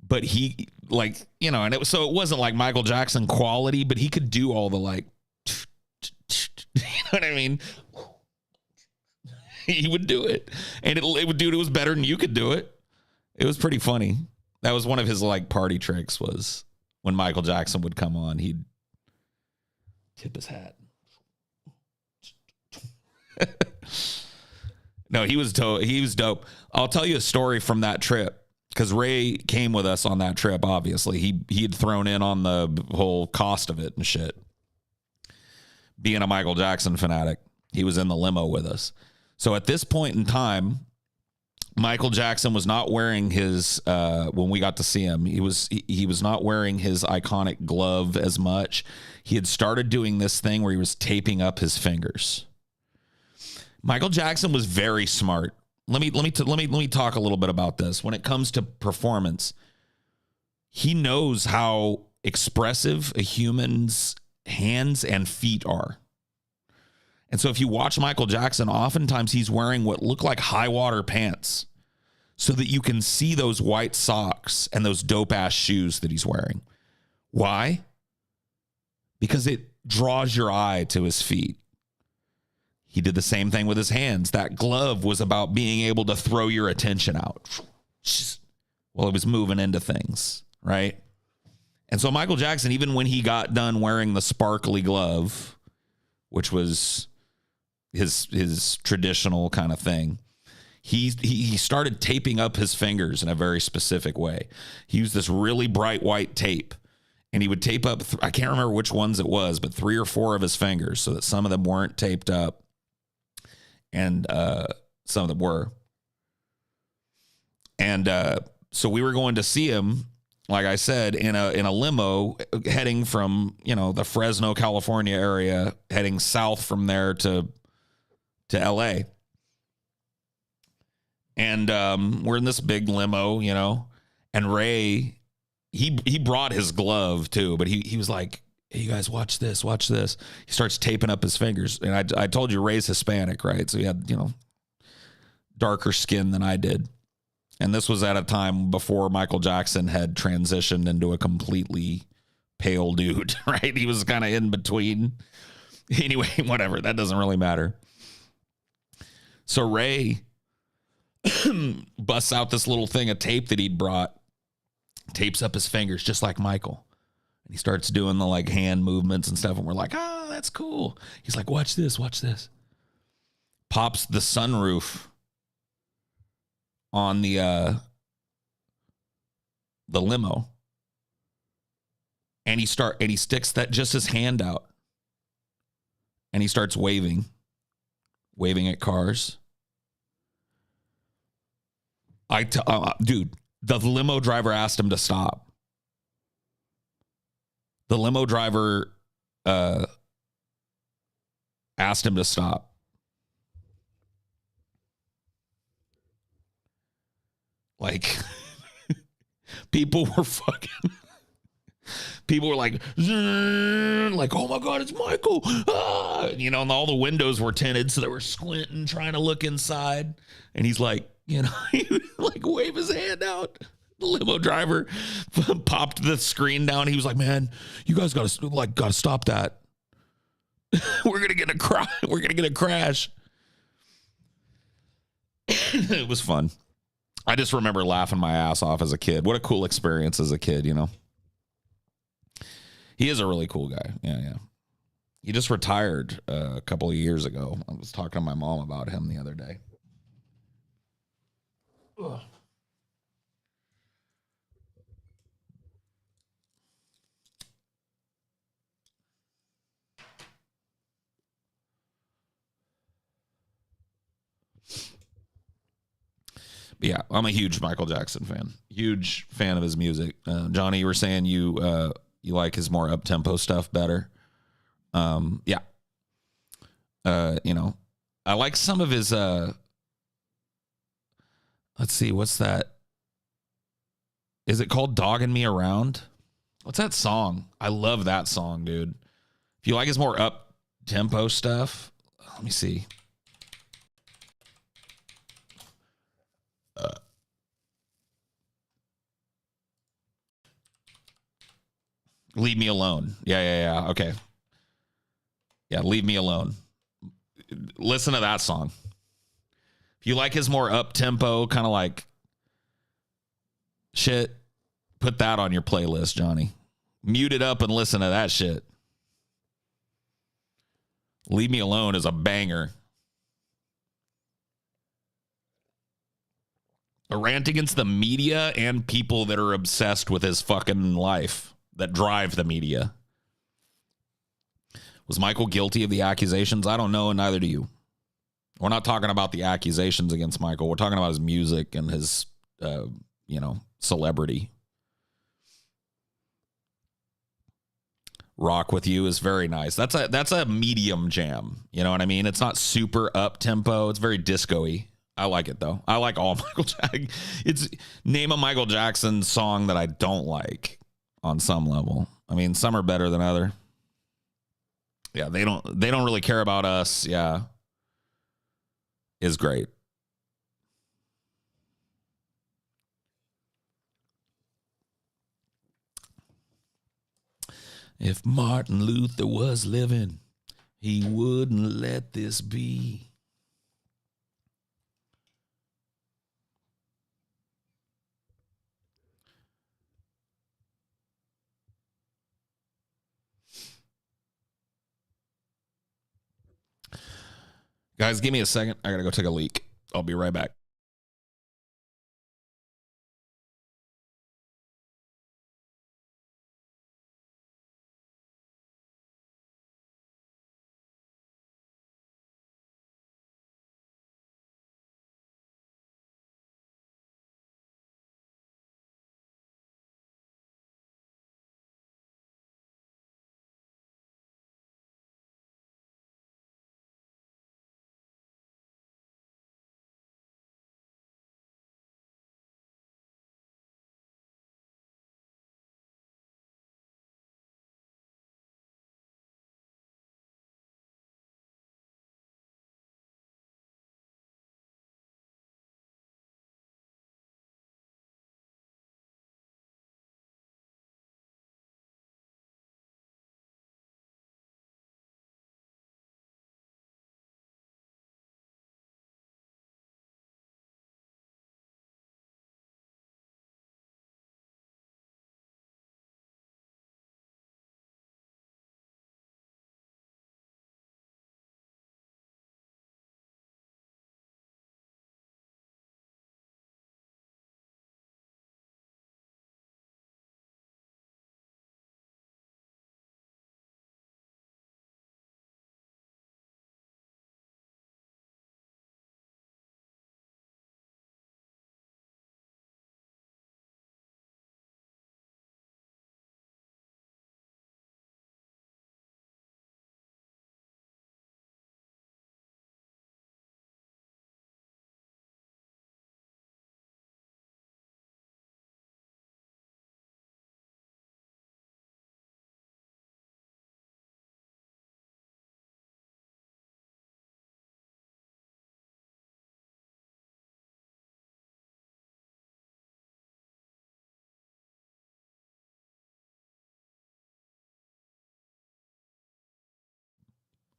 But he, like, you know, and it wasn't like Michael Jackson quality, but he could do all the, like, you know what I mean? He would do it. And it was better than you could do it. It was pretty funny. That was one of his, like, party tricks, was when Michael Jackson would come on, he'd tip his hat. No, he was dope. I'll tell you a story from that trip. Because Ray came with us on that trip, obviously. He had thrown in on the whole cost of it and shit. Being a Michael Jackson fanatic, he was in the limo with us. So at this point in time, Michael Jackson was not wearing his, when we got to see him, he was not wearing his iconic glove as much. He had started doing this thing where he was taping up his fingers. Michael Jackson was very smart. Let me talk a little bit about this. When it comes to performance, he knows how expressive a human's hands and feet are. And so if you watch Michael Jackson, oftentimes he's wearing what look like high water pants so that you can see those white socks and those dope ass shoes that he's wearing. Why? Because it draws your eye to his feet. He did the same thing with his hands. That glove was about being able to throw your attention out while it was moving into things, right? And so Michael Jackson, even when he got done wearing the sparkly glove, which was his traditional kind of thing, he started taping up his fingers in a very specific way. He used this really bright white tape, and he would tape up, I can't remember which ones it was, but 3 or 4 of his fingers so that some of them weren't taped up. And some of them were. And so we were going to see him like I said, in a limo heading from, the Fresno, California area, heading south from there to LA. And we're in this big limo, and Ray, he brought his glove too, but he was like, hey, you guys, watch this. He starts taping up his fingers. And I told you Ray's Hispanic, right? So he had, darker skin than I did. And this was at a time before Michael Jackson had transitioned into a completely pale dude, right? He was kind of in between. Anyway, whatever. That doesn't really matter. So Ray busts out this little thing of tape that he'd brought, tapes up his fingers just like Michael. And he starts doing the like hand movements and stuff. And we're like, oh, that's cool. He's like, watch this. Pops the sunroof on the limo. And he sticks that just his hand out. And he starts waving at cars. Dude, the limo driver asked him to stop. The limo driver asked him to stop. Like, people were like, oh my God, it's Michael. Ah! And all the windows were tinted, so they were squinting, trying to look inside. And he's like, he would like wave his hand out. The limo driver popped the screen down. He was like, man, you guys gotta stop that. We're gonna get a crash. It was fun. I just remember laughing my ass off as a kid. What a cool experience as a kid, He is a really cool guy. Yeah. He just retired a couple of years ago. I was talking to my mom about him the other day. Ugh. Yeah, I'm a huge Michael Jackson fan. Huge fan of his music. Johnny, you were saying you like his more up-tempo stuff better. Yeah. I like some of his let's see, what's that? Is it called Dogging Me Around? What's that song? I love that song, dude. If you like his more up-tempo stuff, let me see. Leave Me Alone. Yeah. Okay. Yeah, Leave Me Alone. Listen to that song. If you like his more up-tempo, kind of like shit, put that on your playlist, Johnny. Mute it up and listen to that shit. Leave Me Alone is a banger. A rant against the media and people that are obsessed with his fucking life, that drive the media. Was Michael guilty of the accusations? I don't know, and neither do you. We're not talking about the accusations against Michael. We're talking about his music and his, celebrity. Rock With You is very nice. That's a medium jam. You know what I mean? It's not super up tempo. It's very disco-y. I like it though. I like all Michael Jackson. It's name a Michael Jackson song that I don't like on some level. I mean, some are better than other. Yeah, they don't really care about us. Yeah. Is great. If Martin Luther was living, he wouldn't let this be. Guys, give me a second. I got to go take a leak. I'll be right back.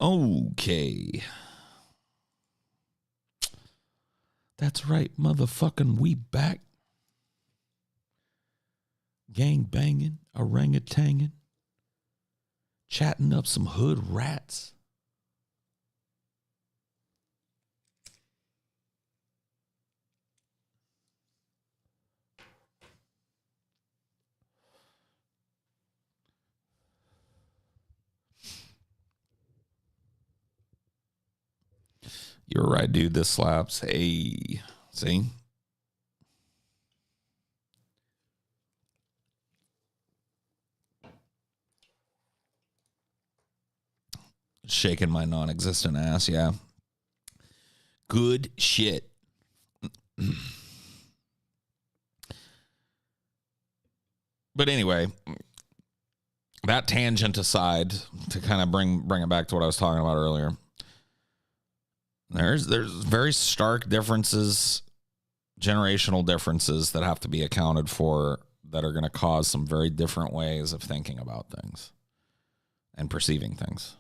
Okay. That's right, motherfucking we back. Gang banging, orangutanging, chatting up some hood rats. You're right, dude. This slaps. Hey, see? Shaking my non-existent ass, yeah. Good shit. But anyway, that tangent aside, to kind of bring it back to what I was talking about earlier, there's very stark differences, generational differences that have to be accounted for that are going to cause some very different ways of thinking about things and perceiving things.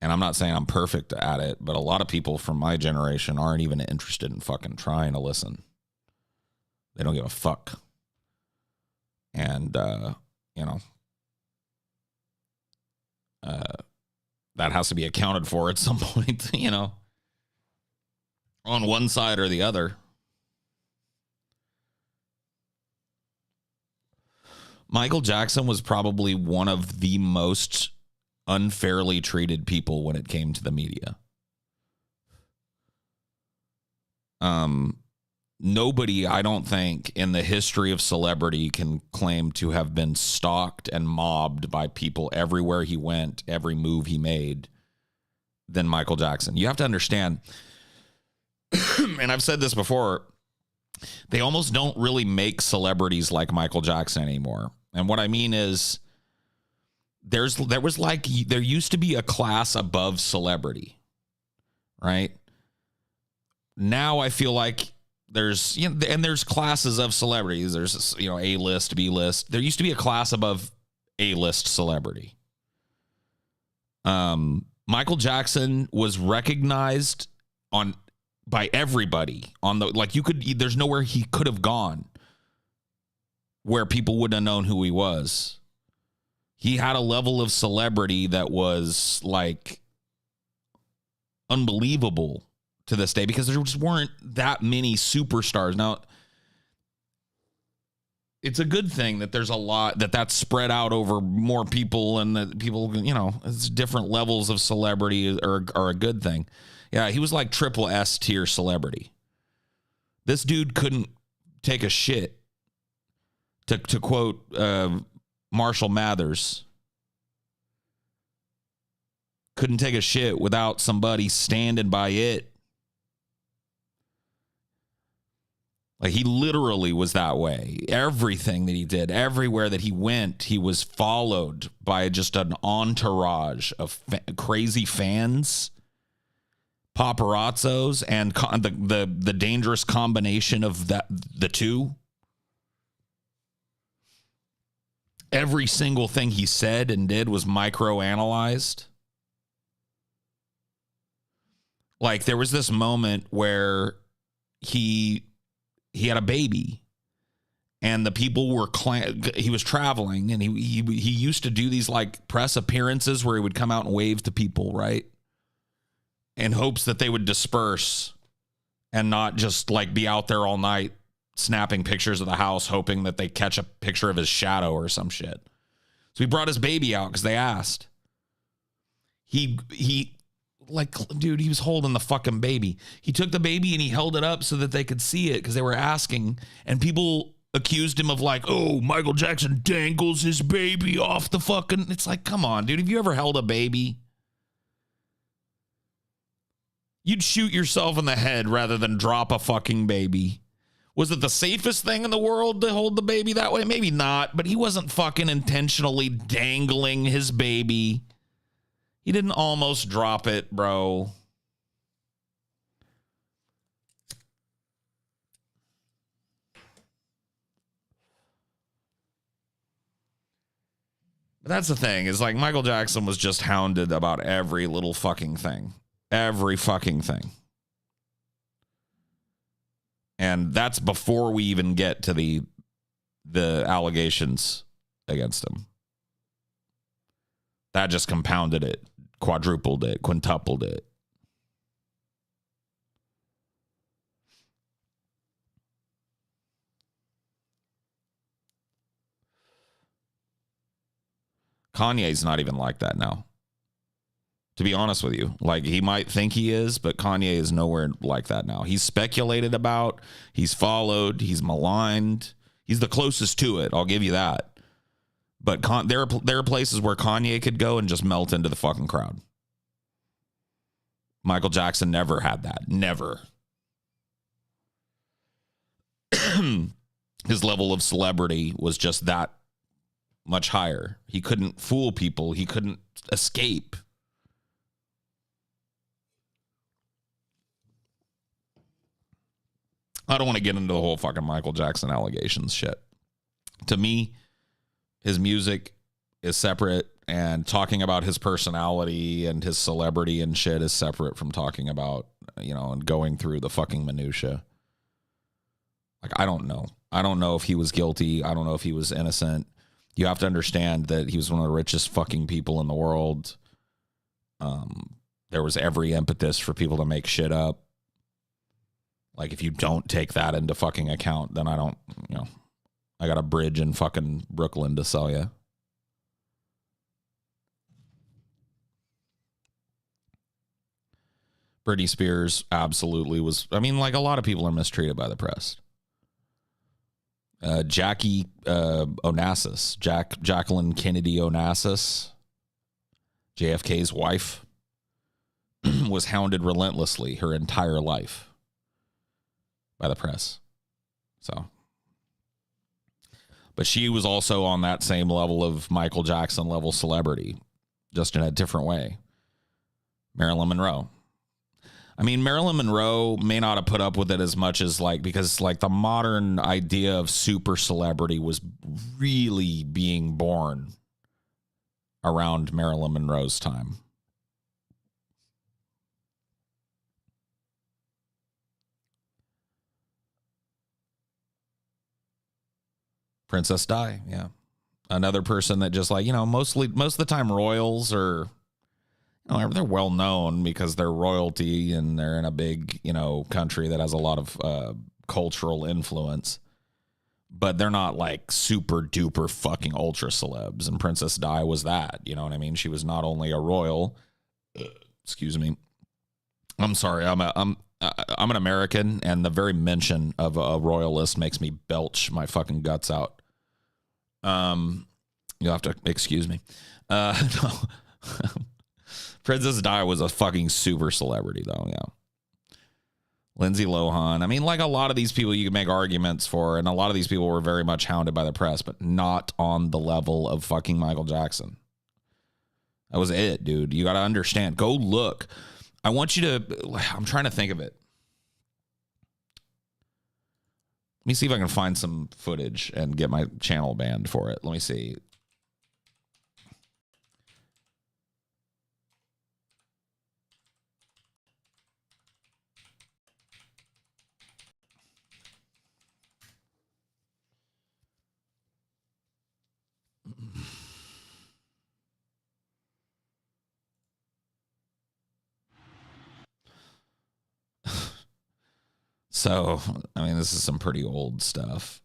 And I'm not saying I'm perfect at it, but a lot of people from my generation aren't even interested in fucking trying to listen. They don't give a fuck. And, that has to be accounted for at some point, on one side or the other. Michael Jackson was probably one of the most unfairly treated people when it came to the media. Nobody, I don't think, in the history of celebrity can claim to have been stalked and mobbed by people everywhere he went, every move he made, than Michael Jackson. You have to understand, and I've said this before, they almost don't really make celebrities like Michael Jackson anymore. And what I mean is, there used to be a class above celebrity, right? Now I feel like there's classes of celebrities. There's, A-list, B-list. There used to be a class above A-list celebrity. Michael Jackson was recognized by everybody on there's nowhere he could have gone where people wouldn't have known who he was. He had a level of celebrity that was like unbelievable to this day because there just weren't that many superstars. Now, it's a good thing that there's a lot that's spread out over more people and that people, it's different levels of celebrity are a good thing. Yeah, he was like triple S tier celebrity. This dude couldn't take a shit. To quote Marshall Mathers, couldn't take a shit without somebody standing by it. Like, he literally was that way. Everything that he did, everywhere that he went, he was followed by just an entourage of crazy fans, paparazzos, and the dangerous combination of the two. Every single thing he said and did was microanalyzed. Like, there was this moment where he had a baby, and the people were he was traveling, and he used to do these like press appearances where he would come out and wave to people, right? In hopes that they would disperse and not just like be out there all night snapping pictures of the house, hoping that they catch a picture of his shadow or some shit. So he brought his baby out because they asked. He was holding the fucking baby. He took the baby and he held it up so that they could see it because they were asking, and people accused him of like, oh, Michael Jackson dangles his baby off the fucking. It's like, come on, dude. Have you ever held a baby? You'd shoot yourself in the head rather than drop a fucking baby. Was it the safest thing in the world to hold the baby that way? Maybe not, but he wasn't fucking intentionally dangling his baby. He didn't almost drop it, bro. But that's the thing, is like Michael Jackson was just hounded about every little fucking thing. Every fucking thing. And that's before we even get to the allegations against him. That just compounded it, quadrupled it, quintupled it. Kanye's not even like that now. To be honest with you, like he might think he is, but Kanye is nowhere like that now. He's speculated about, he's followed, he's maligned. He's the closest to it. I'll give you that. But there are places where Kanye could go and just melt into the fucking crowd. Michael Jackson never had that. Never. His level of celebrity was just that much higher. He couldn't fool people. He couldn't escape. I don't want to get into the whole fucking Michael Jackson allegations shit. To me, his music is separate, and talking about his personality and his celebrity and shit is separate from talking about, and going through the fucking minutia. Like, I don't know. I don't know if he was guilty. I don't know if he was innocent. You have to understand that he was one of the richest fucking people in the world. There was every impetus for people to make shit up. Like, if you don't take that into fucking account, then I don't, I got a bridge in fucking Brooklyn to sell you. Britney Spears absolutely was, like a lot of people are mistreated by the press. Jackie Onassis, Jacqueline Kennedy Onassis, JFK's wife, was hounded relentlessly her entire life by the press. So, but she was also on that same level of Michael Jackson level celebrity, just in a different way. Marilyn Monroe. Marilyn Monroe may not have put up with it as much as because the modern idea of super celebrity was really being born around Marilyn Monroe's time. Princess Di, yeah. Another person that just most of the time royals are, they're well known because they're royalty and they're in a big, country that has a lot of cultural influence. But they're not like super duper fucking ultra celebs. And Princess Di was that, you know what I mean? She was not only a royal, excuse me. I'm sorry, I'm an American, and the very mention of a royalist makes me belch my fucking guts out. You'll have to excuse me. No. Princess Di was a fucking super celebrity, though, yeah. Lindsay Lohan. A lot of these people you can make arguments for, and a lot of these people were very much hounded by the press, but not on the level of fucking Michael Jackson. That was it, dude. You got to understand. Go look. I want you to, I'm trying to think of it. Let me see if I can find some footage and get my channel banned for it. Let me see. So, this is some pretty old stuff.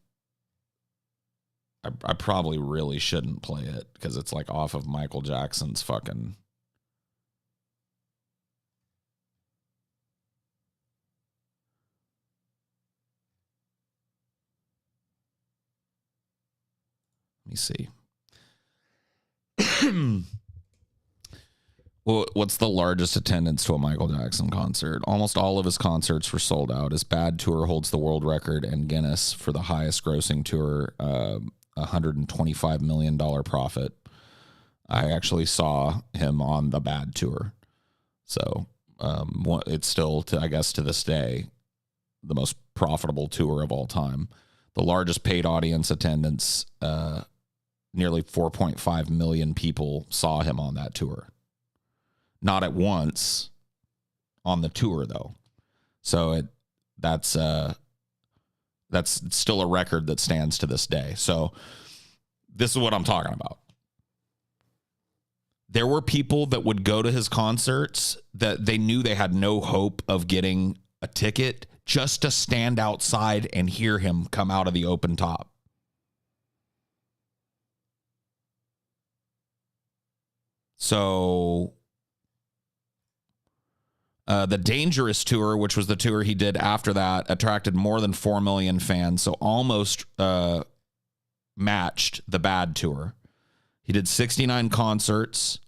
I probably really shouldn't play it because it's off of Michael Jackson's fucking. Let me see. Well, what's the largest attendance to a Michael Jackson concert? Almost all of his concerts were sold out. His Bad tour holds the world record and Guinness for the highest grossing tour, $125 million profit. I actually saw him on the Bad tour. So it's still, to this day, the most profitable tour of all time. The largest paid audience attendance nearly 4.5 million people saw him on that tour. Not at once on the tour, though. So that's still a record that stands to this day. So this is what I'm talking about. There were people that would go to his concerts that they knew they had no hope of getting a ticket just to stand outside and hear him come out of the open top. So the Dangerous Tour, which was the tour he did after that, attracted more than 4 million fans, so almost matched the Bad Tour. He did 69 concerts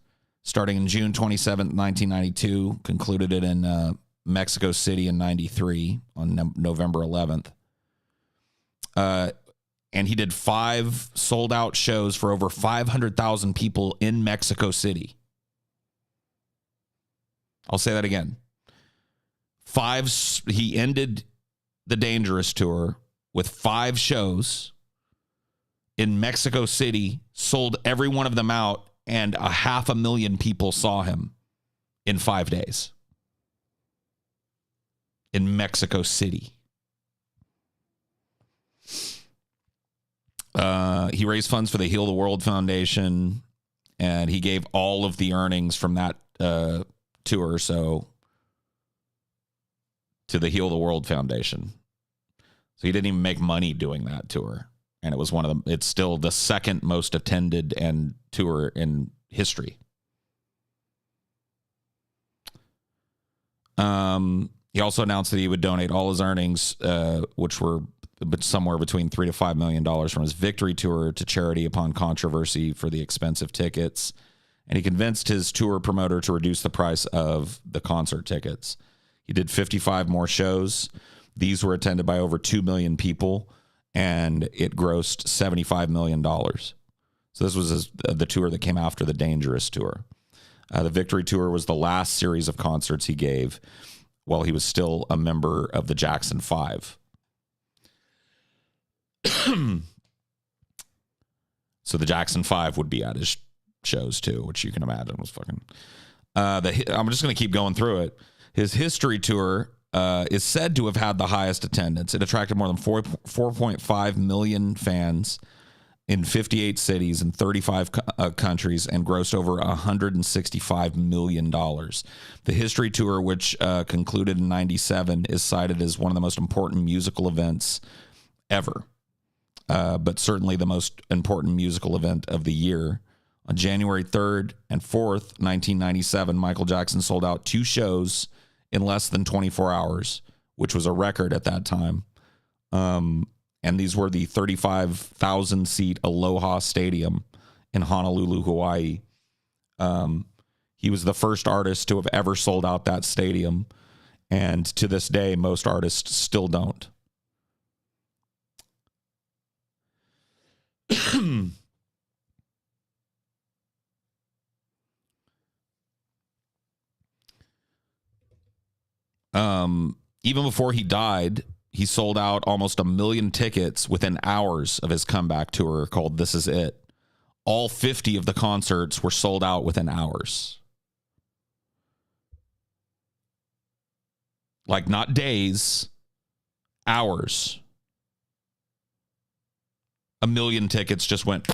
starting in June 27th, 1992, concluded it in Mexico City in 93 on November 11th. And he did 5 sold-out shows for over 500,000 people in Mexico City. I'll say that again. He ended the Dangerous Tour with 5 shows in Mexico City, sold every one of them out, and 500,000 people saw him in 5 days in Mexico City. He raised funds for the Heal the World Foundation, and he gave all of the earnings from that tour to the Heal the World Foundation. So he didn't even make money doing that tour. And it was it's still the second most attended and tour in history. He also announced that he would donate all his earnings, which were somewhere between $3 to $5 million from his Victory Tour, to charity upon controversy for the expensive tickets. And he convinced his tour promoter to reduce the price of the concert tickets. He did 55 more shows. These were attended by over 2 million people, and it grossed $75 million. So this was the tour that came after the Dangerous Tour. The Victory Tour was the last series of concerts he gave while he was still a member of the Jackson 5. So the Jackson 5 would be at his shows too, which you can imagine was fucking... I'm just going to keep going through it. His History Tour is said to have had the highest attendance. It attracted more than 4.5 million fans in 58 cities and 35 countries and grossed over $165 million. The History Tour, which concluded in 97, is cited as one of the most important musical events ever, but certainly the most important musical event of the year. On January 3rd and 4th, 1997, Michael Jackson sold out 2 shows in less than 24 hours, which was a record at that time. And these were the 35,000-seat Aloha Stadium in Honolulu, Hawaii. He was the first artist to have ever sold out that stadium. And to this day, most artists still don't. Even before he died, he sold out almost 1 million tickets within hours of his comeback tour called This Is It. All 50 of the concerts were sold out within hours. Like, not days, hours. 1 million tickets just went.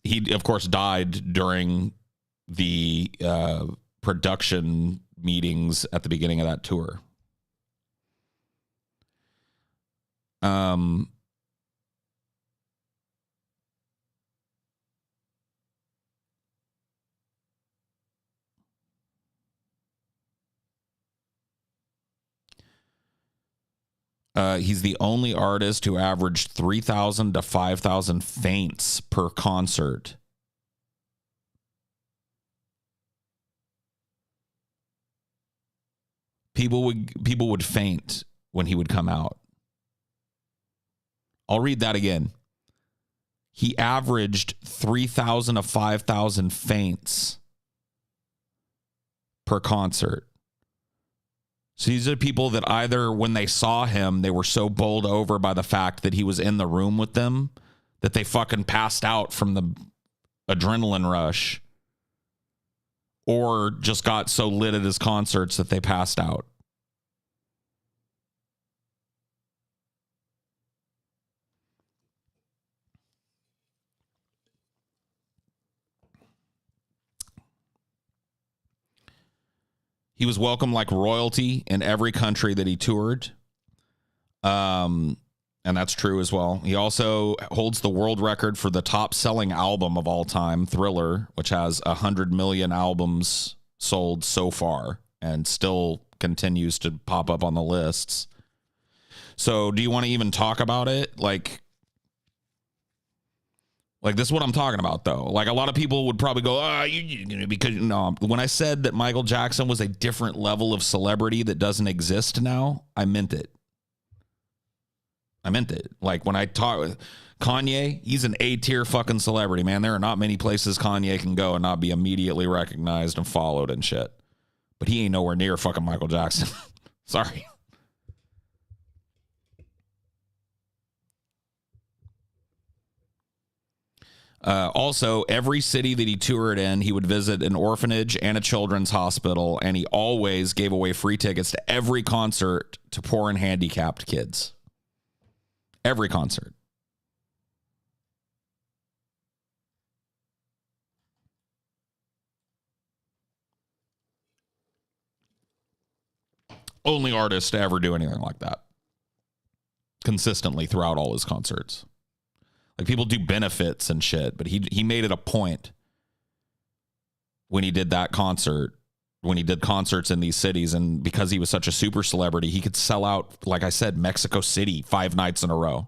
He, of course, died during the production meetings at the beginning of that tour. He's the only artist who averaged 3,000 to 5,000 faints per concert. People would faint when he would come out. I'll read that again. He averaged 3,000 to 5,000 faints per concert. So these are people that either when they saw him, they were so bowled over by the fact that he was in the room with them that they fucking passed out from the adrenaline rush, or just got so lit at his concerts that they passed out. He was welcomed like royalty in every country that he toured. And that's true as well. He also holds the world record for the top selling album of all time, Thriller, which has 100 million albums sold so far and still continues to pop up on the lists. So do you want to even talk about it? Like this is what I'm talking about, though. Like, a lot of people would probably go, because, no, when I said that Michael Jackson was a different level of celebrity that doesn't exist now, I meant it. Like, when I talk with Kanye, he's an A-tier fucking celebrity, man. There are not many places Kanye can go and not be immediately recognized and followed and shit. But he ain't nowhere near fucking Michael Jackson. Sorry. Also, every city that he toured in, he would visit an orphanage and a children's hospital, and he always gave away free tickets to every concert to poor and handicapped kids. Every concert. Only artist to ever do anything like that. Consistently throughout all his concerts. Like, people do benefits and shit, but he made it a point when he did that concert, when he did concerts in these cities, and because he was such a super celebrity, he could sell out, like I said, Mexico City 5 nights in a row.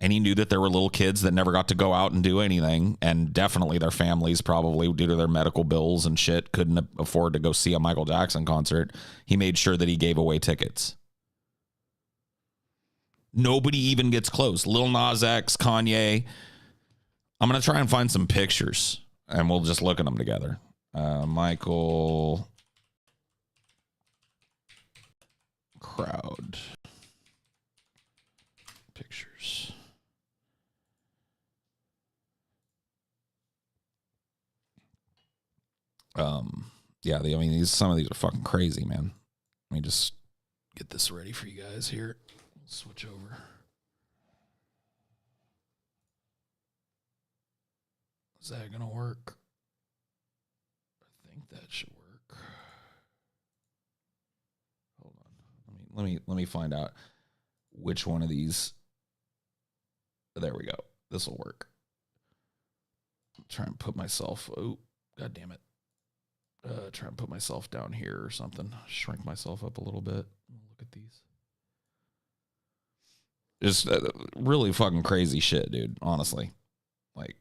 And he knew that there were little kids that never got to go out and do anything, and definitely their families, probably due to their medical bills and shit, couldn't afford to go see a Michael Jackson concert. He made sure that he gave away tickets. Nobody even gets close. Lil Nas X, Kanye. I'm going to try and find some pictures, and we'll just look at them together. Michael crowd pictures. Yeah, some of these are fucking crazy, man. Let me just get this ready for you guys here. Switch over. Is that gonna work? I think that should work. Hold on. Let me find out which one of these. There we go. This will work. I'm trying to put myself. Oh, god damn it. Try and put myself down here or something. Shrink myself up a little bit. Look at these. Just really fucking crazy shit, dude. Honestly, like,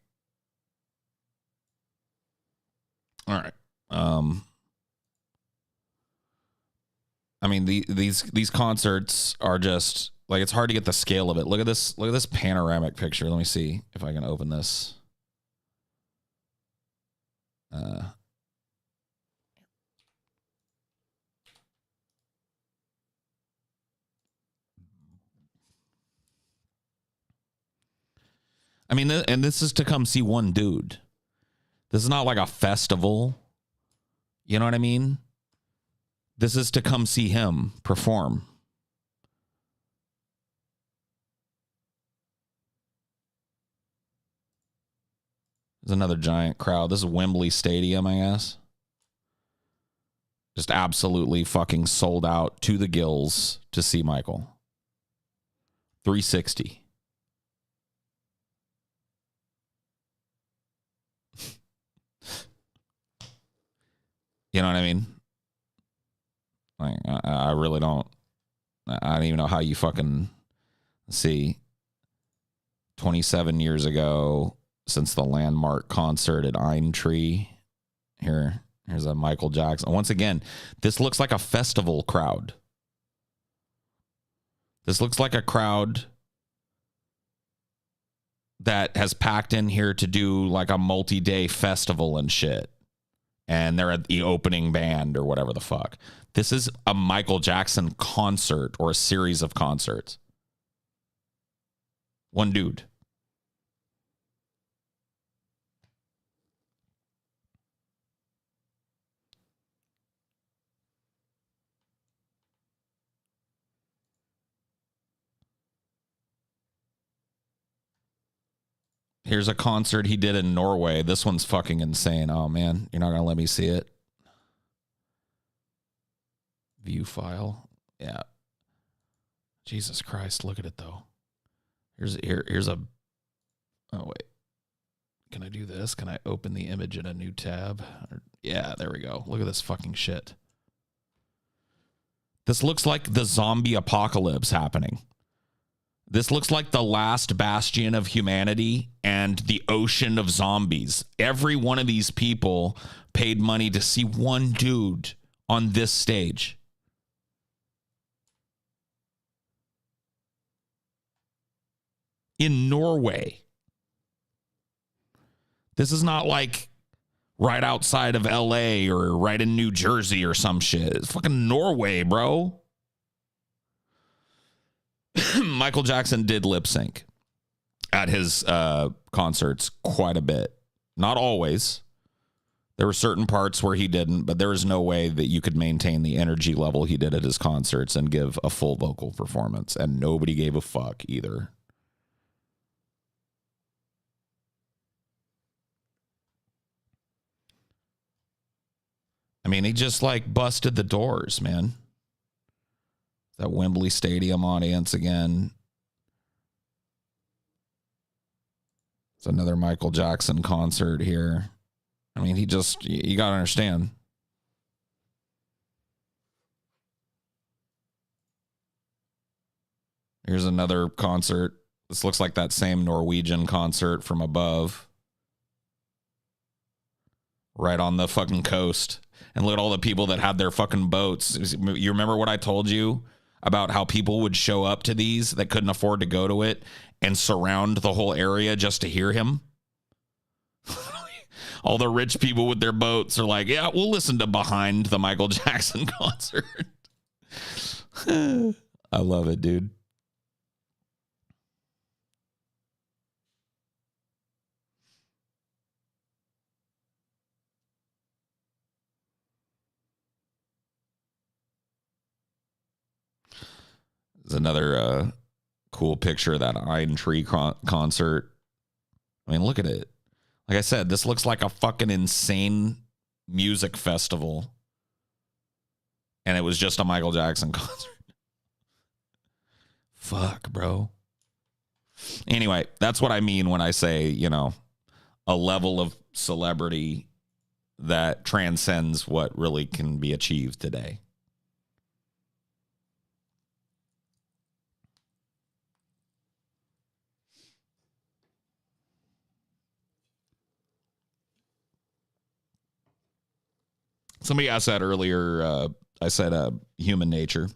all right. I mean, these concerts are just like, it's hard to get the scale of it. Look at this. Look at this panoramic picture. Let me see if I can open this. I mean, and this is to come see one dude. This is not like a festival. You know what I mean? This is to come see him perform. There's another giant crowd. This is Wembley Stadium, I guess. Just absolutely fucking sold out to the gills to see Michael. 360. You know what I mean? Like, I really don't. I don't even know how you fucking see. 27 years ago, since the landmark concert at Aintree. Here's a Michael Jackson. Once again, this looks like a festival crowd. This looks like a crowd that has packed in here to do like a multi-day festival and shit. and they're at the opening band or whatever the fuck. This is a Michael Jackson concert or a series of concerts. One dude. Here's a concert he did in Norway. This one's fucking insane. Oh, man. You're not going to let me see it? View file. Yeah. Jesus Christ. Look at it, though. Here's a... Oh, wait. Can I do this? Can I open the image in a new tab? Yeah, there we go. Look at this fucking shit. This looks like the zombie apocalypse happening. This looks like the last bastion of humanity and the ocean of zombies. Every one of these people paid money to see one dude on this stage. In Norway. This is not like right outside of LA or right in New Jersey or some shit. It's fucking Norway, bro. Michael Jackson did lip sync at his concerts quite a bit. Not always. There were certain parts where he didn't, but there is no way that you could maintain the energy level he did at his concerts and give a full vocal performance. And nobody gave a fuck either. I mean, he just like busted the doors, man. That Wembley Stadium audience again. It's another Michael Jackson concert here. I mean, you got to understand. Here's another concert. This looks like that same Norwegian concert from above. Right on the fucking coast. And look at all the people that had their fucking boats. You remember what I told you about how people would show up to these that couldn't afford to go to it and surround the whole area just to hear him? All the rich people with their boats are like, yeah, we'll listen to Behind the Michael Jackson concert. I love it, dude. There's another cool picture of that Iron Tree concert. I mean, look at it. Like I said, this looks like a fucking insane music festival. And it was just a Michael Jackson concert. Fuck, bro. Anyway, that's what I mean when I say, you know, a level of celebrity that transcends what really can be achieved today. Somebody asked that earlier. I said Human Nature.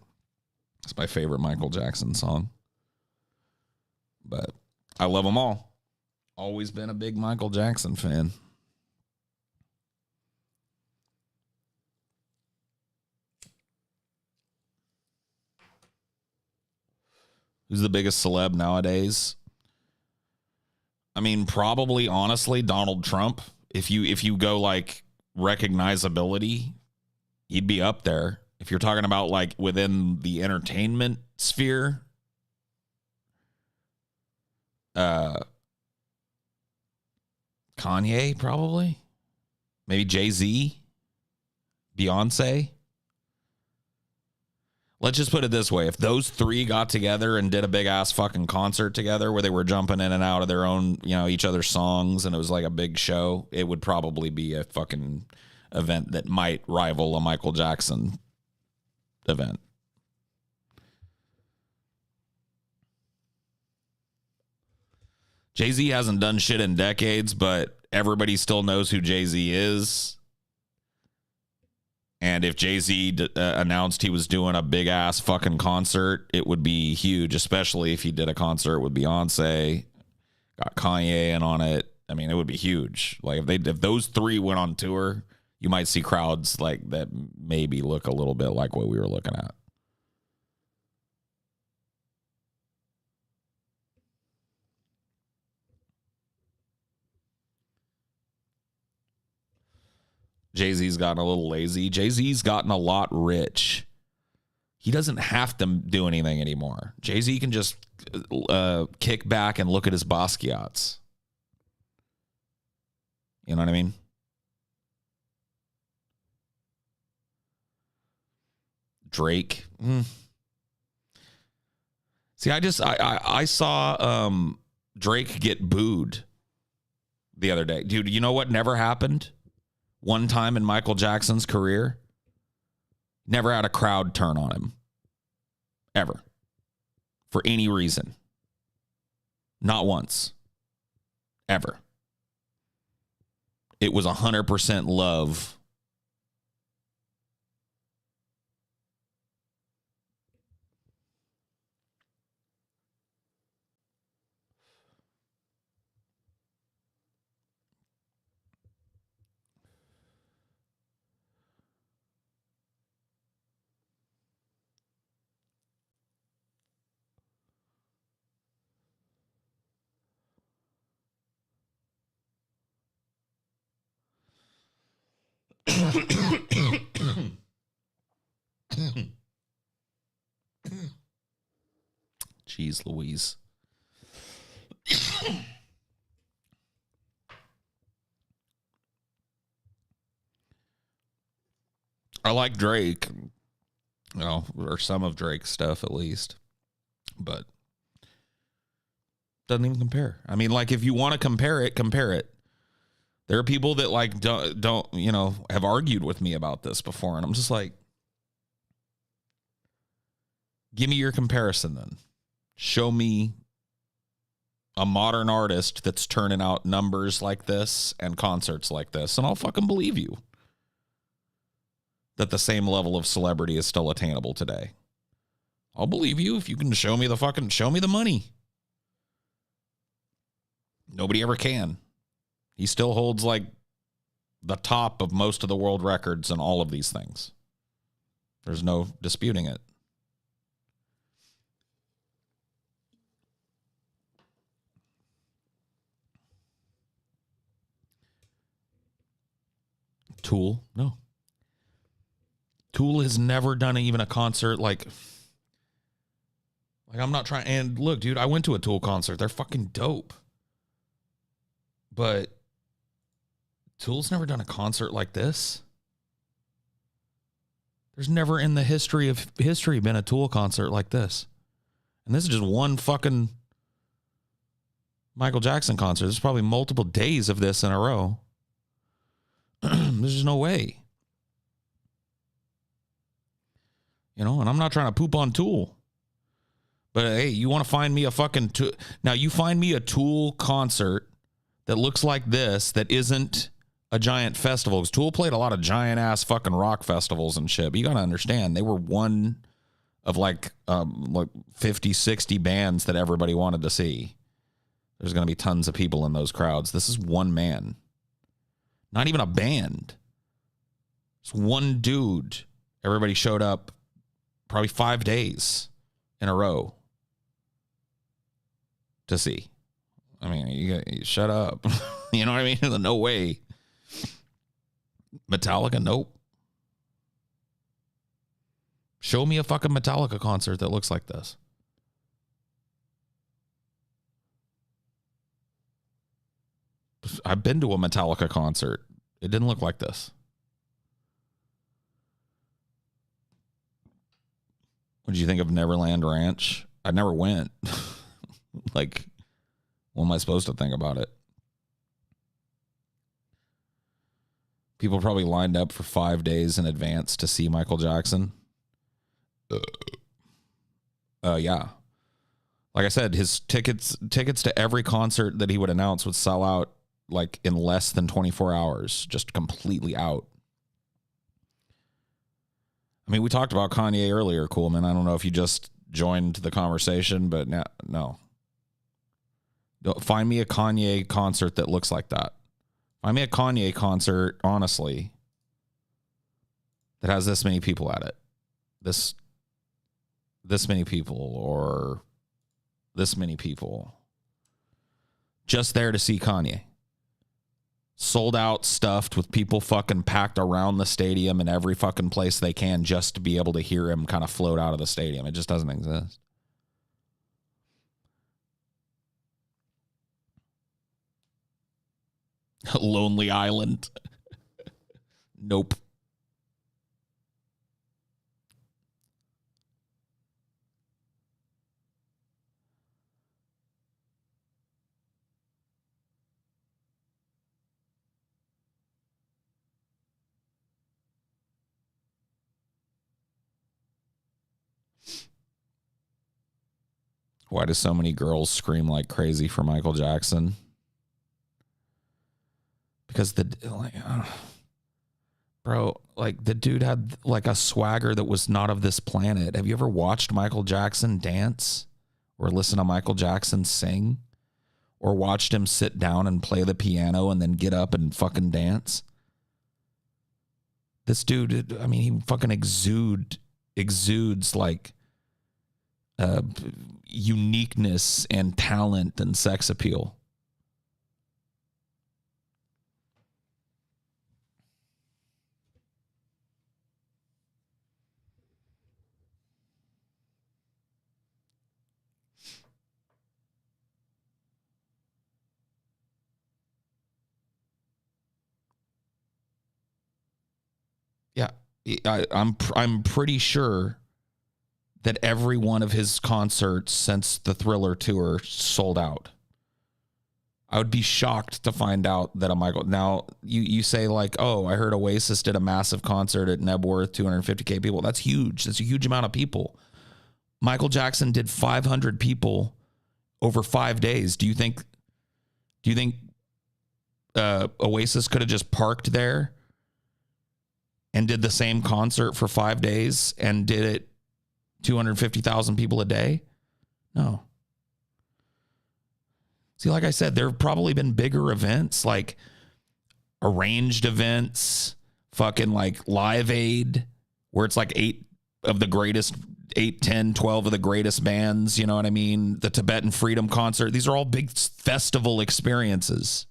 It's my favorite Michael Jackson song. But I love them all. Always been a big Michael Jackson fan. Who's the biggest celeb nowadays? I mean, probably, honestly, Donald Trump. If you go like recognizability, he'd be up there. If you're talking about like within the entertainment sphere, Kanye probably, maybe Jay-Z, Beyonce. Let's just put it this way. If those three got together and did a big ass fucking concert together where they were jumping in and out of their own, you know, each other's songs, and it was like a big show, it would probably be a fucking event that might rival a Michael Jackson event. Jay-Z hasn't done shit in decades, but everybody still knows who Jay-Z is. And if Jay-Z announced he was doing a big ass fucking concert, it would be huge, especially if he did a concert with Beyonce, got Kanye in on it. I mean, it would be huge. Like if those three went on tour, you might see crowds like that maybe look a little bit like what we were looking at. Jay-Z's gotten a little lazy. Jay-Z's gotten a lot rich. He doesn't have to do anything anymore. Jay-Z can just kick back and look at his Basquiat's. You know what I mean? Drake. See, I saw Drake get booed the other day. Dude, you know what never happened? One time in Michael Jackson's career, never had a crowd turn on him. Ever. For any reason. Not once. Ever. It was 100% love. Jeez Louise. I like Drake, or some of Drake's stuff at least, but doesn't even compare. I mean, like, if you want to compare it, compare it. There are people that like don't have argued with me about this before, and I'm just like, give me your comparison then. Show me a modern artist that's turning out numbers like this and concerts like this, and I'll fucking believe you that the same level of celebrity is still attainable today. I'll believe you if you can show me the money. Nobody ever can. He still holds like the top of most of the world records and all of these things. There's no disputing it. Tool? No. Tool has never done even a concert like I'm not trying. And look, dude, I went to a Tool concert. They're fucking dope. But Tool's never done a concert like this. There's never in the history of history been a Tool concert like this. And this is just one fucking Michael Jackson concert. There's probably multiple days of this in a row. There's just no way. And I'm not trying to poop on Tool. But hey, you want to find me a fucking Tool? Now, you find me a Tool concert that looks like this, that isn't a giant festival. Because Tool played a lot of giant ass fucking rock festivals and shit. But you got to understand, they were one of like 50, 60 bands that everybody wanted to see. There's going to be tons of people in those crowds. This is one man. Not even a band. It's one dude. Everybody showed up probably 5 days in a row to see. I mean, you shut up. You know what I mean? No way. Metallica, nope. Show me a fucking Metallica concert that looks like this. I've been to a Metallica concert. It didn't look like this. What did you think of Neverland Ranch? I never went. Like, what am I supposed to think about it? People probably lined up for 5 days in advance to see Michael Jackson. Yeah. Like I said, his tickets to every concert that he would announce would sell out like in less than 24 hours, just completely out. I mean, we talked about Kanye earlier, Coolman. I don't know if you just joined the conversation, but no. Find me a Kanye concert that looks like that. Find me a Kanye concert, honestly, that has this many people at it. This many people or this many people just there to see Kanye. Sold out, stuffed with people fucking packed around the stadium and every fucking place they can just to be able to hear him kind of float out of the stadium. It just doesn't exist. Lonely Island. Nope. Why do so many girls scream like crazy for Michael Jackson? Because the dude had like a swagger that was not of this planet. Have you ever watched Michael Jackson dance or listen to Michael Jackson sing or watched him sit down and play the piano and then get up and fucking dance? This dude, I mean, he fucking exudes like uniqueness and talent and sex appeal. Yeah, I'm pretty sure that every one of his concerts since the Thriller tour sold out. I would be shocked to find out that a Michael... Now, you say like, oh, I heard Oasis did a massive concert at Nebworth, 250K people. That's huge. That's a huge amount of people. Michael Jackson did 500 people over 5 days. Do you think Oasis could have just parked there and did the same concert for 5 days and did it 250,000 people a day? No. See, like I said, there have probably been bigger events, like arranged events, fucking like Live Aid, where it's like 8, 10, 12 of the greatest bands, you know what I mean? The Tibetan Freedom Concert. These are all big festival experiences.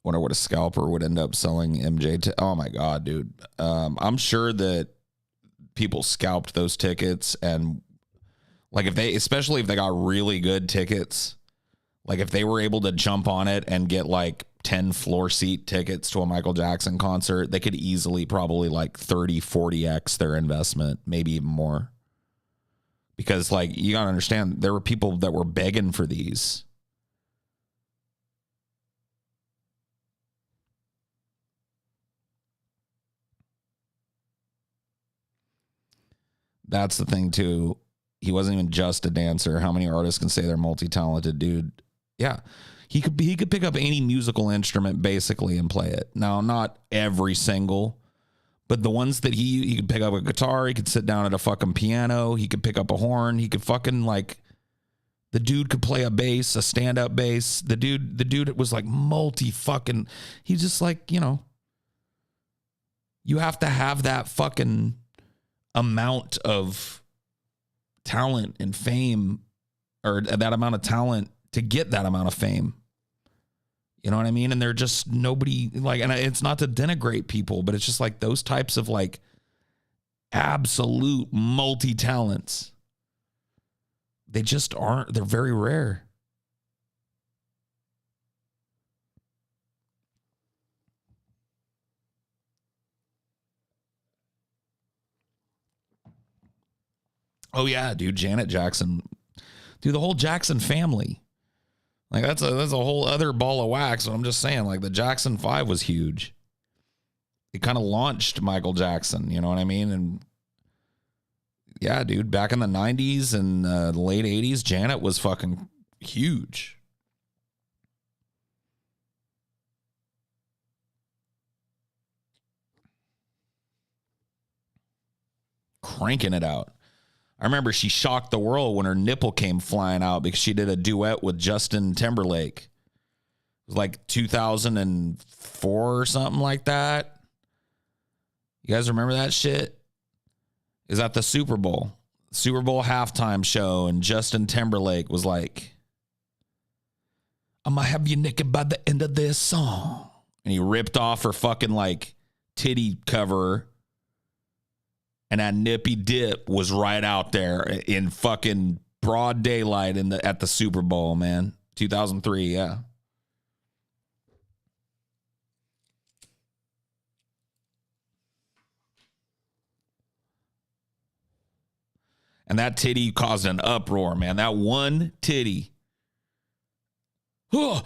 Wonder what a scalper would end up selling MJ to. Oh my God, dude. I'm sure that people scalped those tickets, and like especially if they got really good tickets, like if they were able to jump on it and get like 10 floor seat tickets to a Michael Jackson concert, they could easily probably like 30, 40x their investment, maybe even more. Because like, you gotta understand, there were people that were begging for these. That's the thing too. He wasn't even just a dancer. How many artists can say they're multi-talented, dude? Yeah. He could pick up any musical instrument basically and play it. Now, not every single, but the ones that he could pick up a guitar, he could sit down at a fucking piano, he could pick up a horn, he could fucking like, the dude could play a bass, a stand-up bass. The dude was like multi-fucking, he's just like, you know, you have to have that fucking amount of talent and fame, or that amount of talent to get that amount of fame. You know what I mean? And they're just nobody like, and it's not to denigrate people, but it's just like those types of like absolute multi-talents. They just aren't, they're very rare. Oh yeah, dude, Janet Jackson. Dude, the whole Jackson family. Like that's a whole other ball of wax. I'm just saying, like the Jackson 5 was huge. It kind of launched Michael Jackson, you know what I mean? And yeah, dude, back in the 90s and the late 80s, Janet was fucking huge. cranking it out. I remember she shocked the world when her nipple came flying out because she did a duet with Justin Timberlake. It was like 2004 or something like that. You guys remember that shit? Is that the Super Bowl? Super Bowl halftime show, and Justin Timberlake was like, I'm gonna have you naked by the end of this song. And he ripped off her fucking like titty cover, and that nippy dip was right out there in fucking broad daylight at the Super Bowl, man. 2003, yeah. And that titty caused an uproar, man. That one titty. The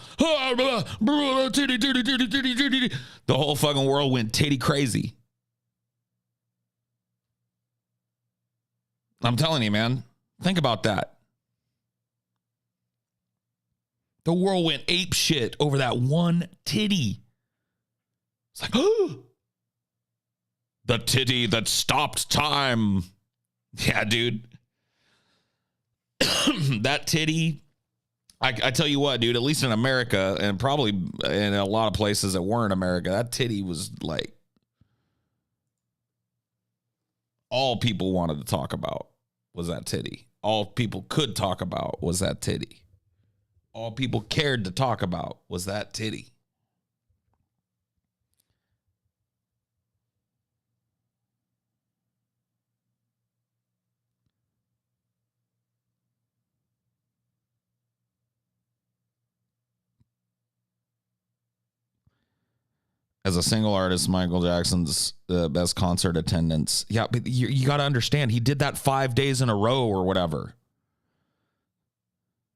whole fucking world went titty crazy. I'm telling you, man. Think about that. The world went ape shit over that one titty. It's like, oh, the titty that stopped time. Yeah, dude. That titty. I tell you what, dude, at least in America, and probably in a lot of places that weren't America, that titty was like all people wanted to talk about was that titty. All people could talk about was that titty. All people cared to talk about was that titty. As a single artist, Michael Jackson's best concert attendance. Yeah, but you got to understand, he did that 5 days in a row or whatever.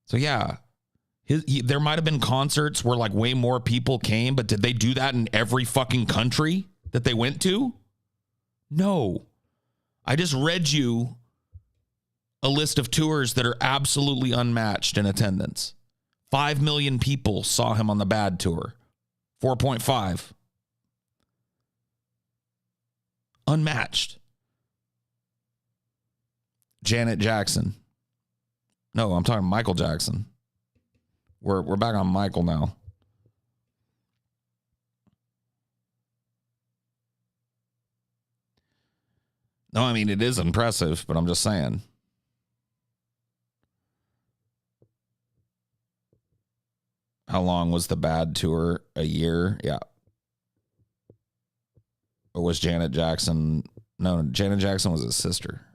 So yeah, there might have been concerts where like way more people came, but did they do that in every fucking country that they went to? No. I just read you a list of tours that are absolutely unmatched in attendance. 5 million people saw him on the Bad Tour. 4.5. Unmatched. Janet Jackson. No, I'm talking Michael Jackson. We're back on Michael now. No, I mean, it is impressive, but I'm just saying. How long was the Bad Tour? A year? Yeah. Or was Janet Jackson? No, Janet Jackson was his sister.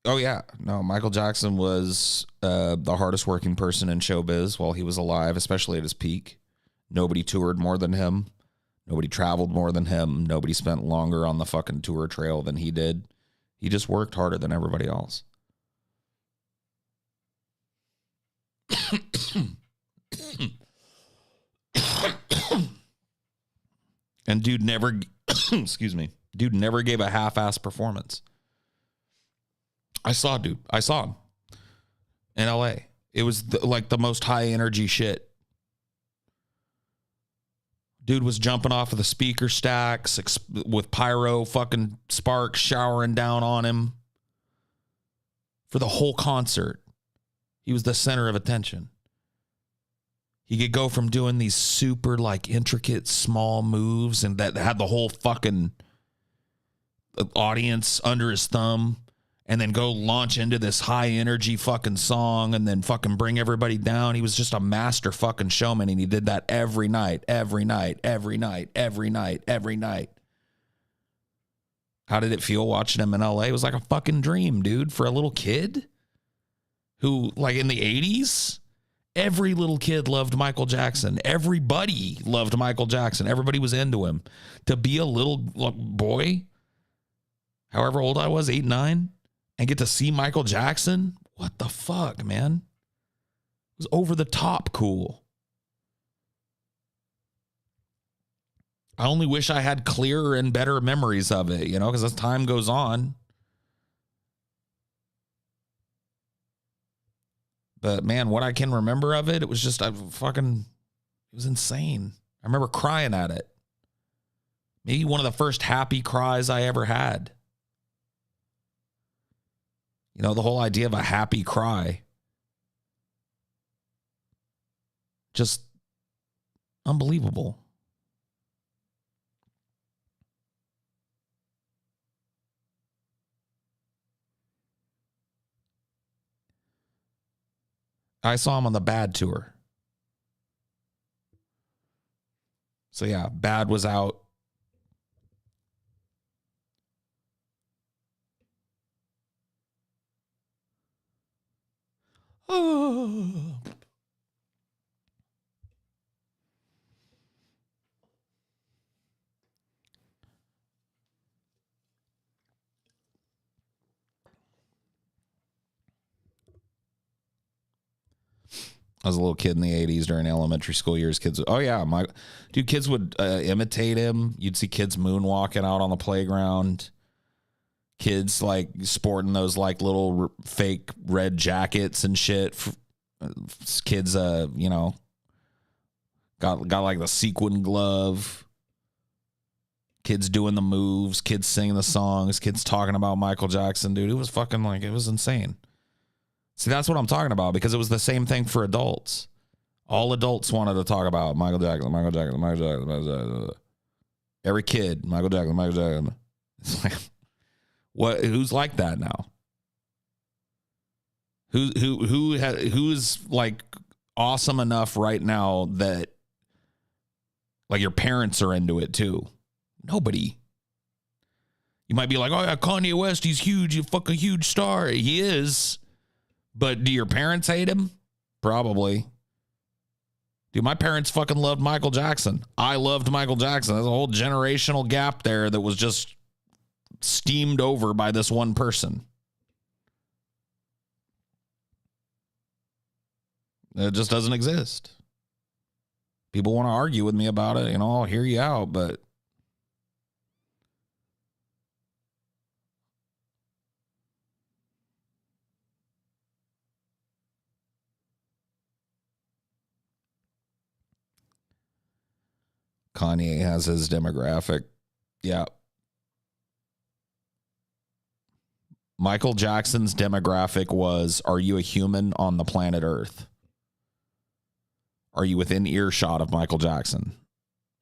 Oh, yeah. No, Michael Jackson was the hardest working person in showbiz while he was alive, especially at his peak. Nobody toured more than him. Nobody traveled more than him. Nobody spent longer on the fucking tour trail than he did. He just worked harder than everybody else. And dude never, excuse me, dude never gave a half-ass performance. I saw him in LA. It was like the most high energy shit. Dude was jumping off of the speaker stacks with pyro fucking sparks showering down on him for the whole concert. He was the center of attention. He could go from doing these super like intricate small moves and that had the whole fucking audience under his thumb, and then go launch into this high energy fucking song and then fucking bring everybody down. He was just a master fucking showman, and he did that every night, every night, every night, every night, every night. How did it feel watching him in LA? It was like a fucking dream, dude, for a little kid who, like in the 80s, every little kid loved Michael Jackson. Everybody loved Michael Jackson. Everybody was into him. To be a little boy, however old I was, 8, 9, and get to see Michael Jackson? What the fuck, man? was over the top cool. I only wish I had clearer and better memories of it, you know, because as time goes on. But man, what I can remember of it, it was just, it was insane. I remember crying at it. Maybe one of the first happy cries I ever had. You know, the whole idea of a happy cry. Just unbelievable. I saw him on the Bad tour. So yeah, Bad was out. Oh. I was a little kid in the 80s during elementary school years. Kids, oh yeah, kids would imitate him. You'd see kids moonwalking out on the playground. Kids like sporting those like little fake red jackets and shit. Kids, you know, got like the sequin glove. Kids doing the moves. Kids singing the songs. Kids talking about Michael Jackson, dude. It was fucking like, it was insane. See, that's what I'm talking about, because it was the same thing for adults. All adults wanted to talk about Michael Jackson, Michael Jackson, Michael Jackson, Michael Jackson. Every kid, Michael Jackson, Michael Jackson. It's like, what? Who's like that now? Who's like awesome enough right now that like your parents are into it too? Nobody. You might be like, oh yeah, Kanye West, he's huge, you fucking huge star. He is. But do your parents hate him? Probably. Dude, my parents fucking loved Michael Jackson. I loved Michael Jackson. There's a whole generational gap there that was just steamed over by this one person. It just doesn't exist. People want to argue with me about it, you know, I'll hear you out, but Kanye has his demographic. Yeah. Michael Jackson's demographic was, are you a human on the planet Earth? Are you within earshot of Michael Jackson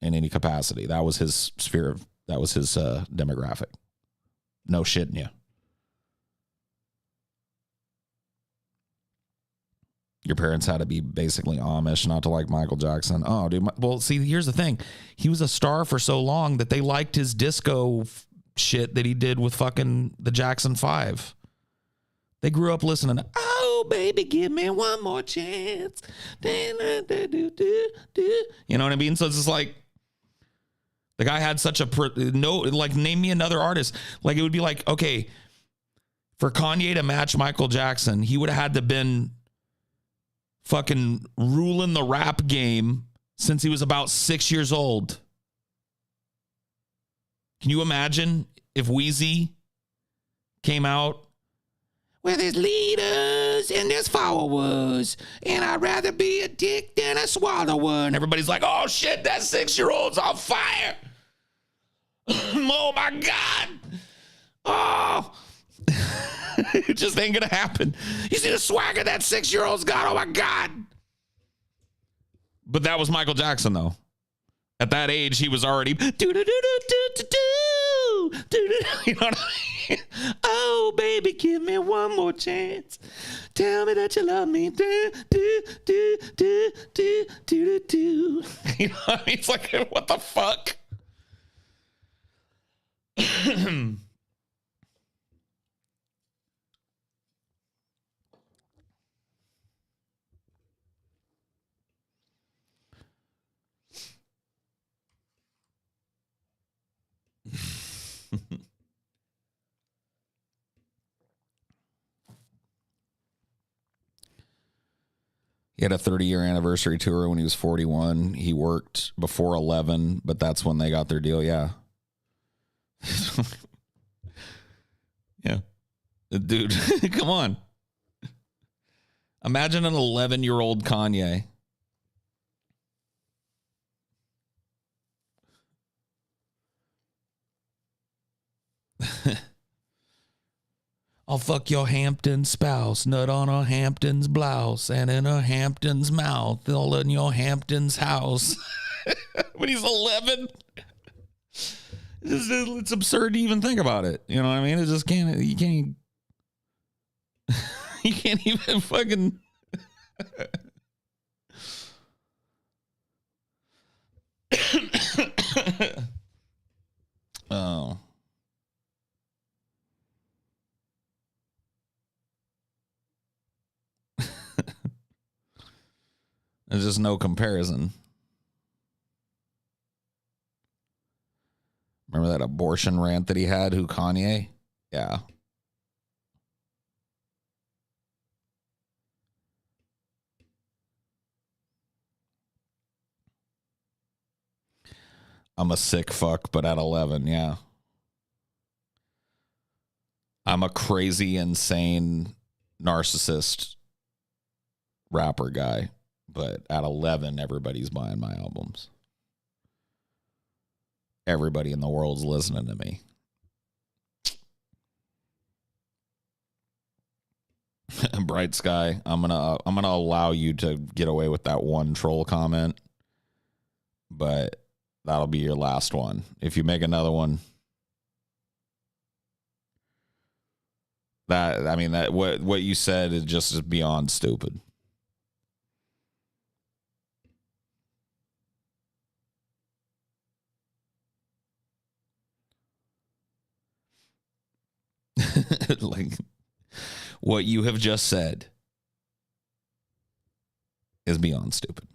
in any capacity? That was his sphere of, that was his demographic. No shitting you. Your parents had to be basically Amish not to like Michael Jackson. Oh, dude. Well, see, here's the thing. He was a star for so long that they liked his disco shit that he did with fucking the Jackson 5. They grew up listening to, oh, baby, give me one more chance. You know what I mean? So it's just like, the guy had such a, like, name me another artist. Like, it would be like, okay, for Kanye to match Michael Jackson, he would have had to been fucking ruling the rap game since he was about 6 years old. Can you imagine if Wheezy came out with his leaders and his followers, and I'd rather be a dick than a swallower, and everybody's like, oh shit, that 6-year-old's on fire. Oh my God. Oh. It just ain't gonna happen. You see the swagger that 6-year-old's got? Oh my God. But that was Michael Jackson though. At that age, he was already you know what I mean? Oh baby, give me one more chance. Tell me that you love me. You know what I mean? It's like, what the fuck? He had a 30-year anniversary tour when he was 41. He worked before 11, but that's when they got their deal. Yeah. Yeah. Dude, come on. Imagine an 11-year-old Kanye. I'll fuck your Hampton spouse, nut on a Hampton's blouse, and in a Hampton's mouth, all in your Hampton's house. When he's 11. It's absurd to even think about it. You know what I mean? It just can't, you can't, you can't even fucking. Oh. There's just no comparison. Remember that abortion rant that he had? Who, Kanye? Yeah. I'm a sick fuck, but at 11, yeah. I'm a crazy, insane, narcissist rapper guy, but at 11, everybody's buying my albums. Everybody in the world's listening to me. Bright Sky, I'm gonna allow you to get away with that one troll comment, but that'll be your last one. If you make another one, what you said is just beyond stupid. Like, what you have just said is beyond stupid.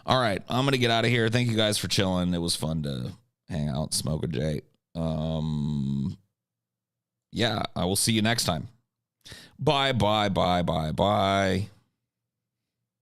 All right, I'm going to get out of here. Thank you guys for chilling. It was fun to hang out, smoke a J. Yeah, I will see you next time. Bye, bye, bye, bye, bye.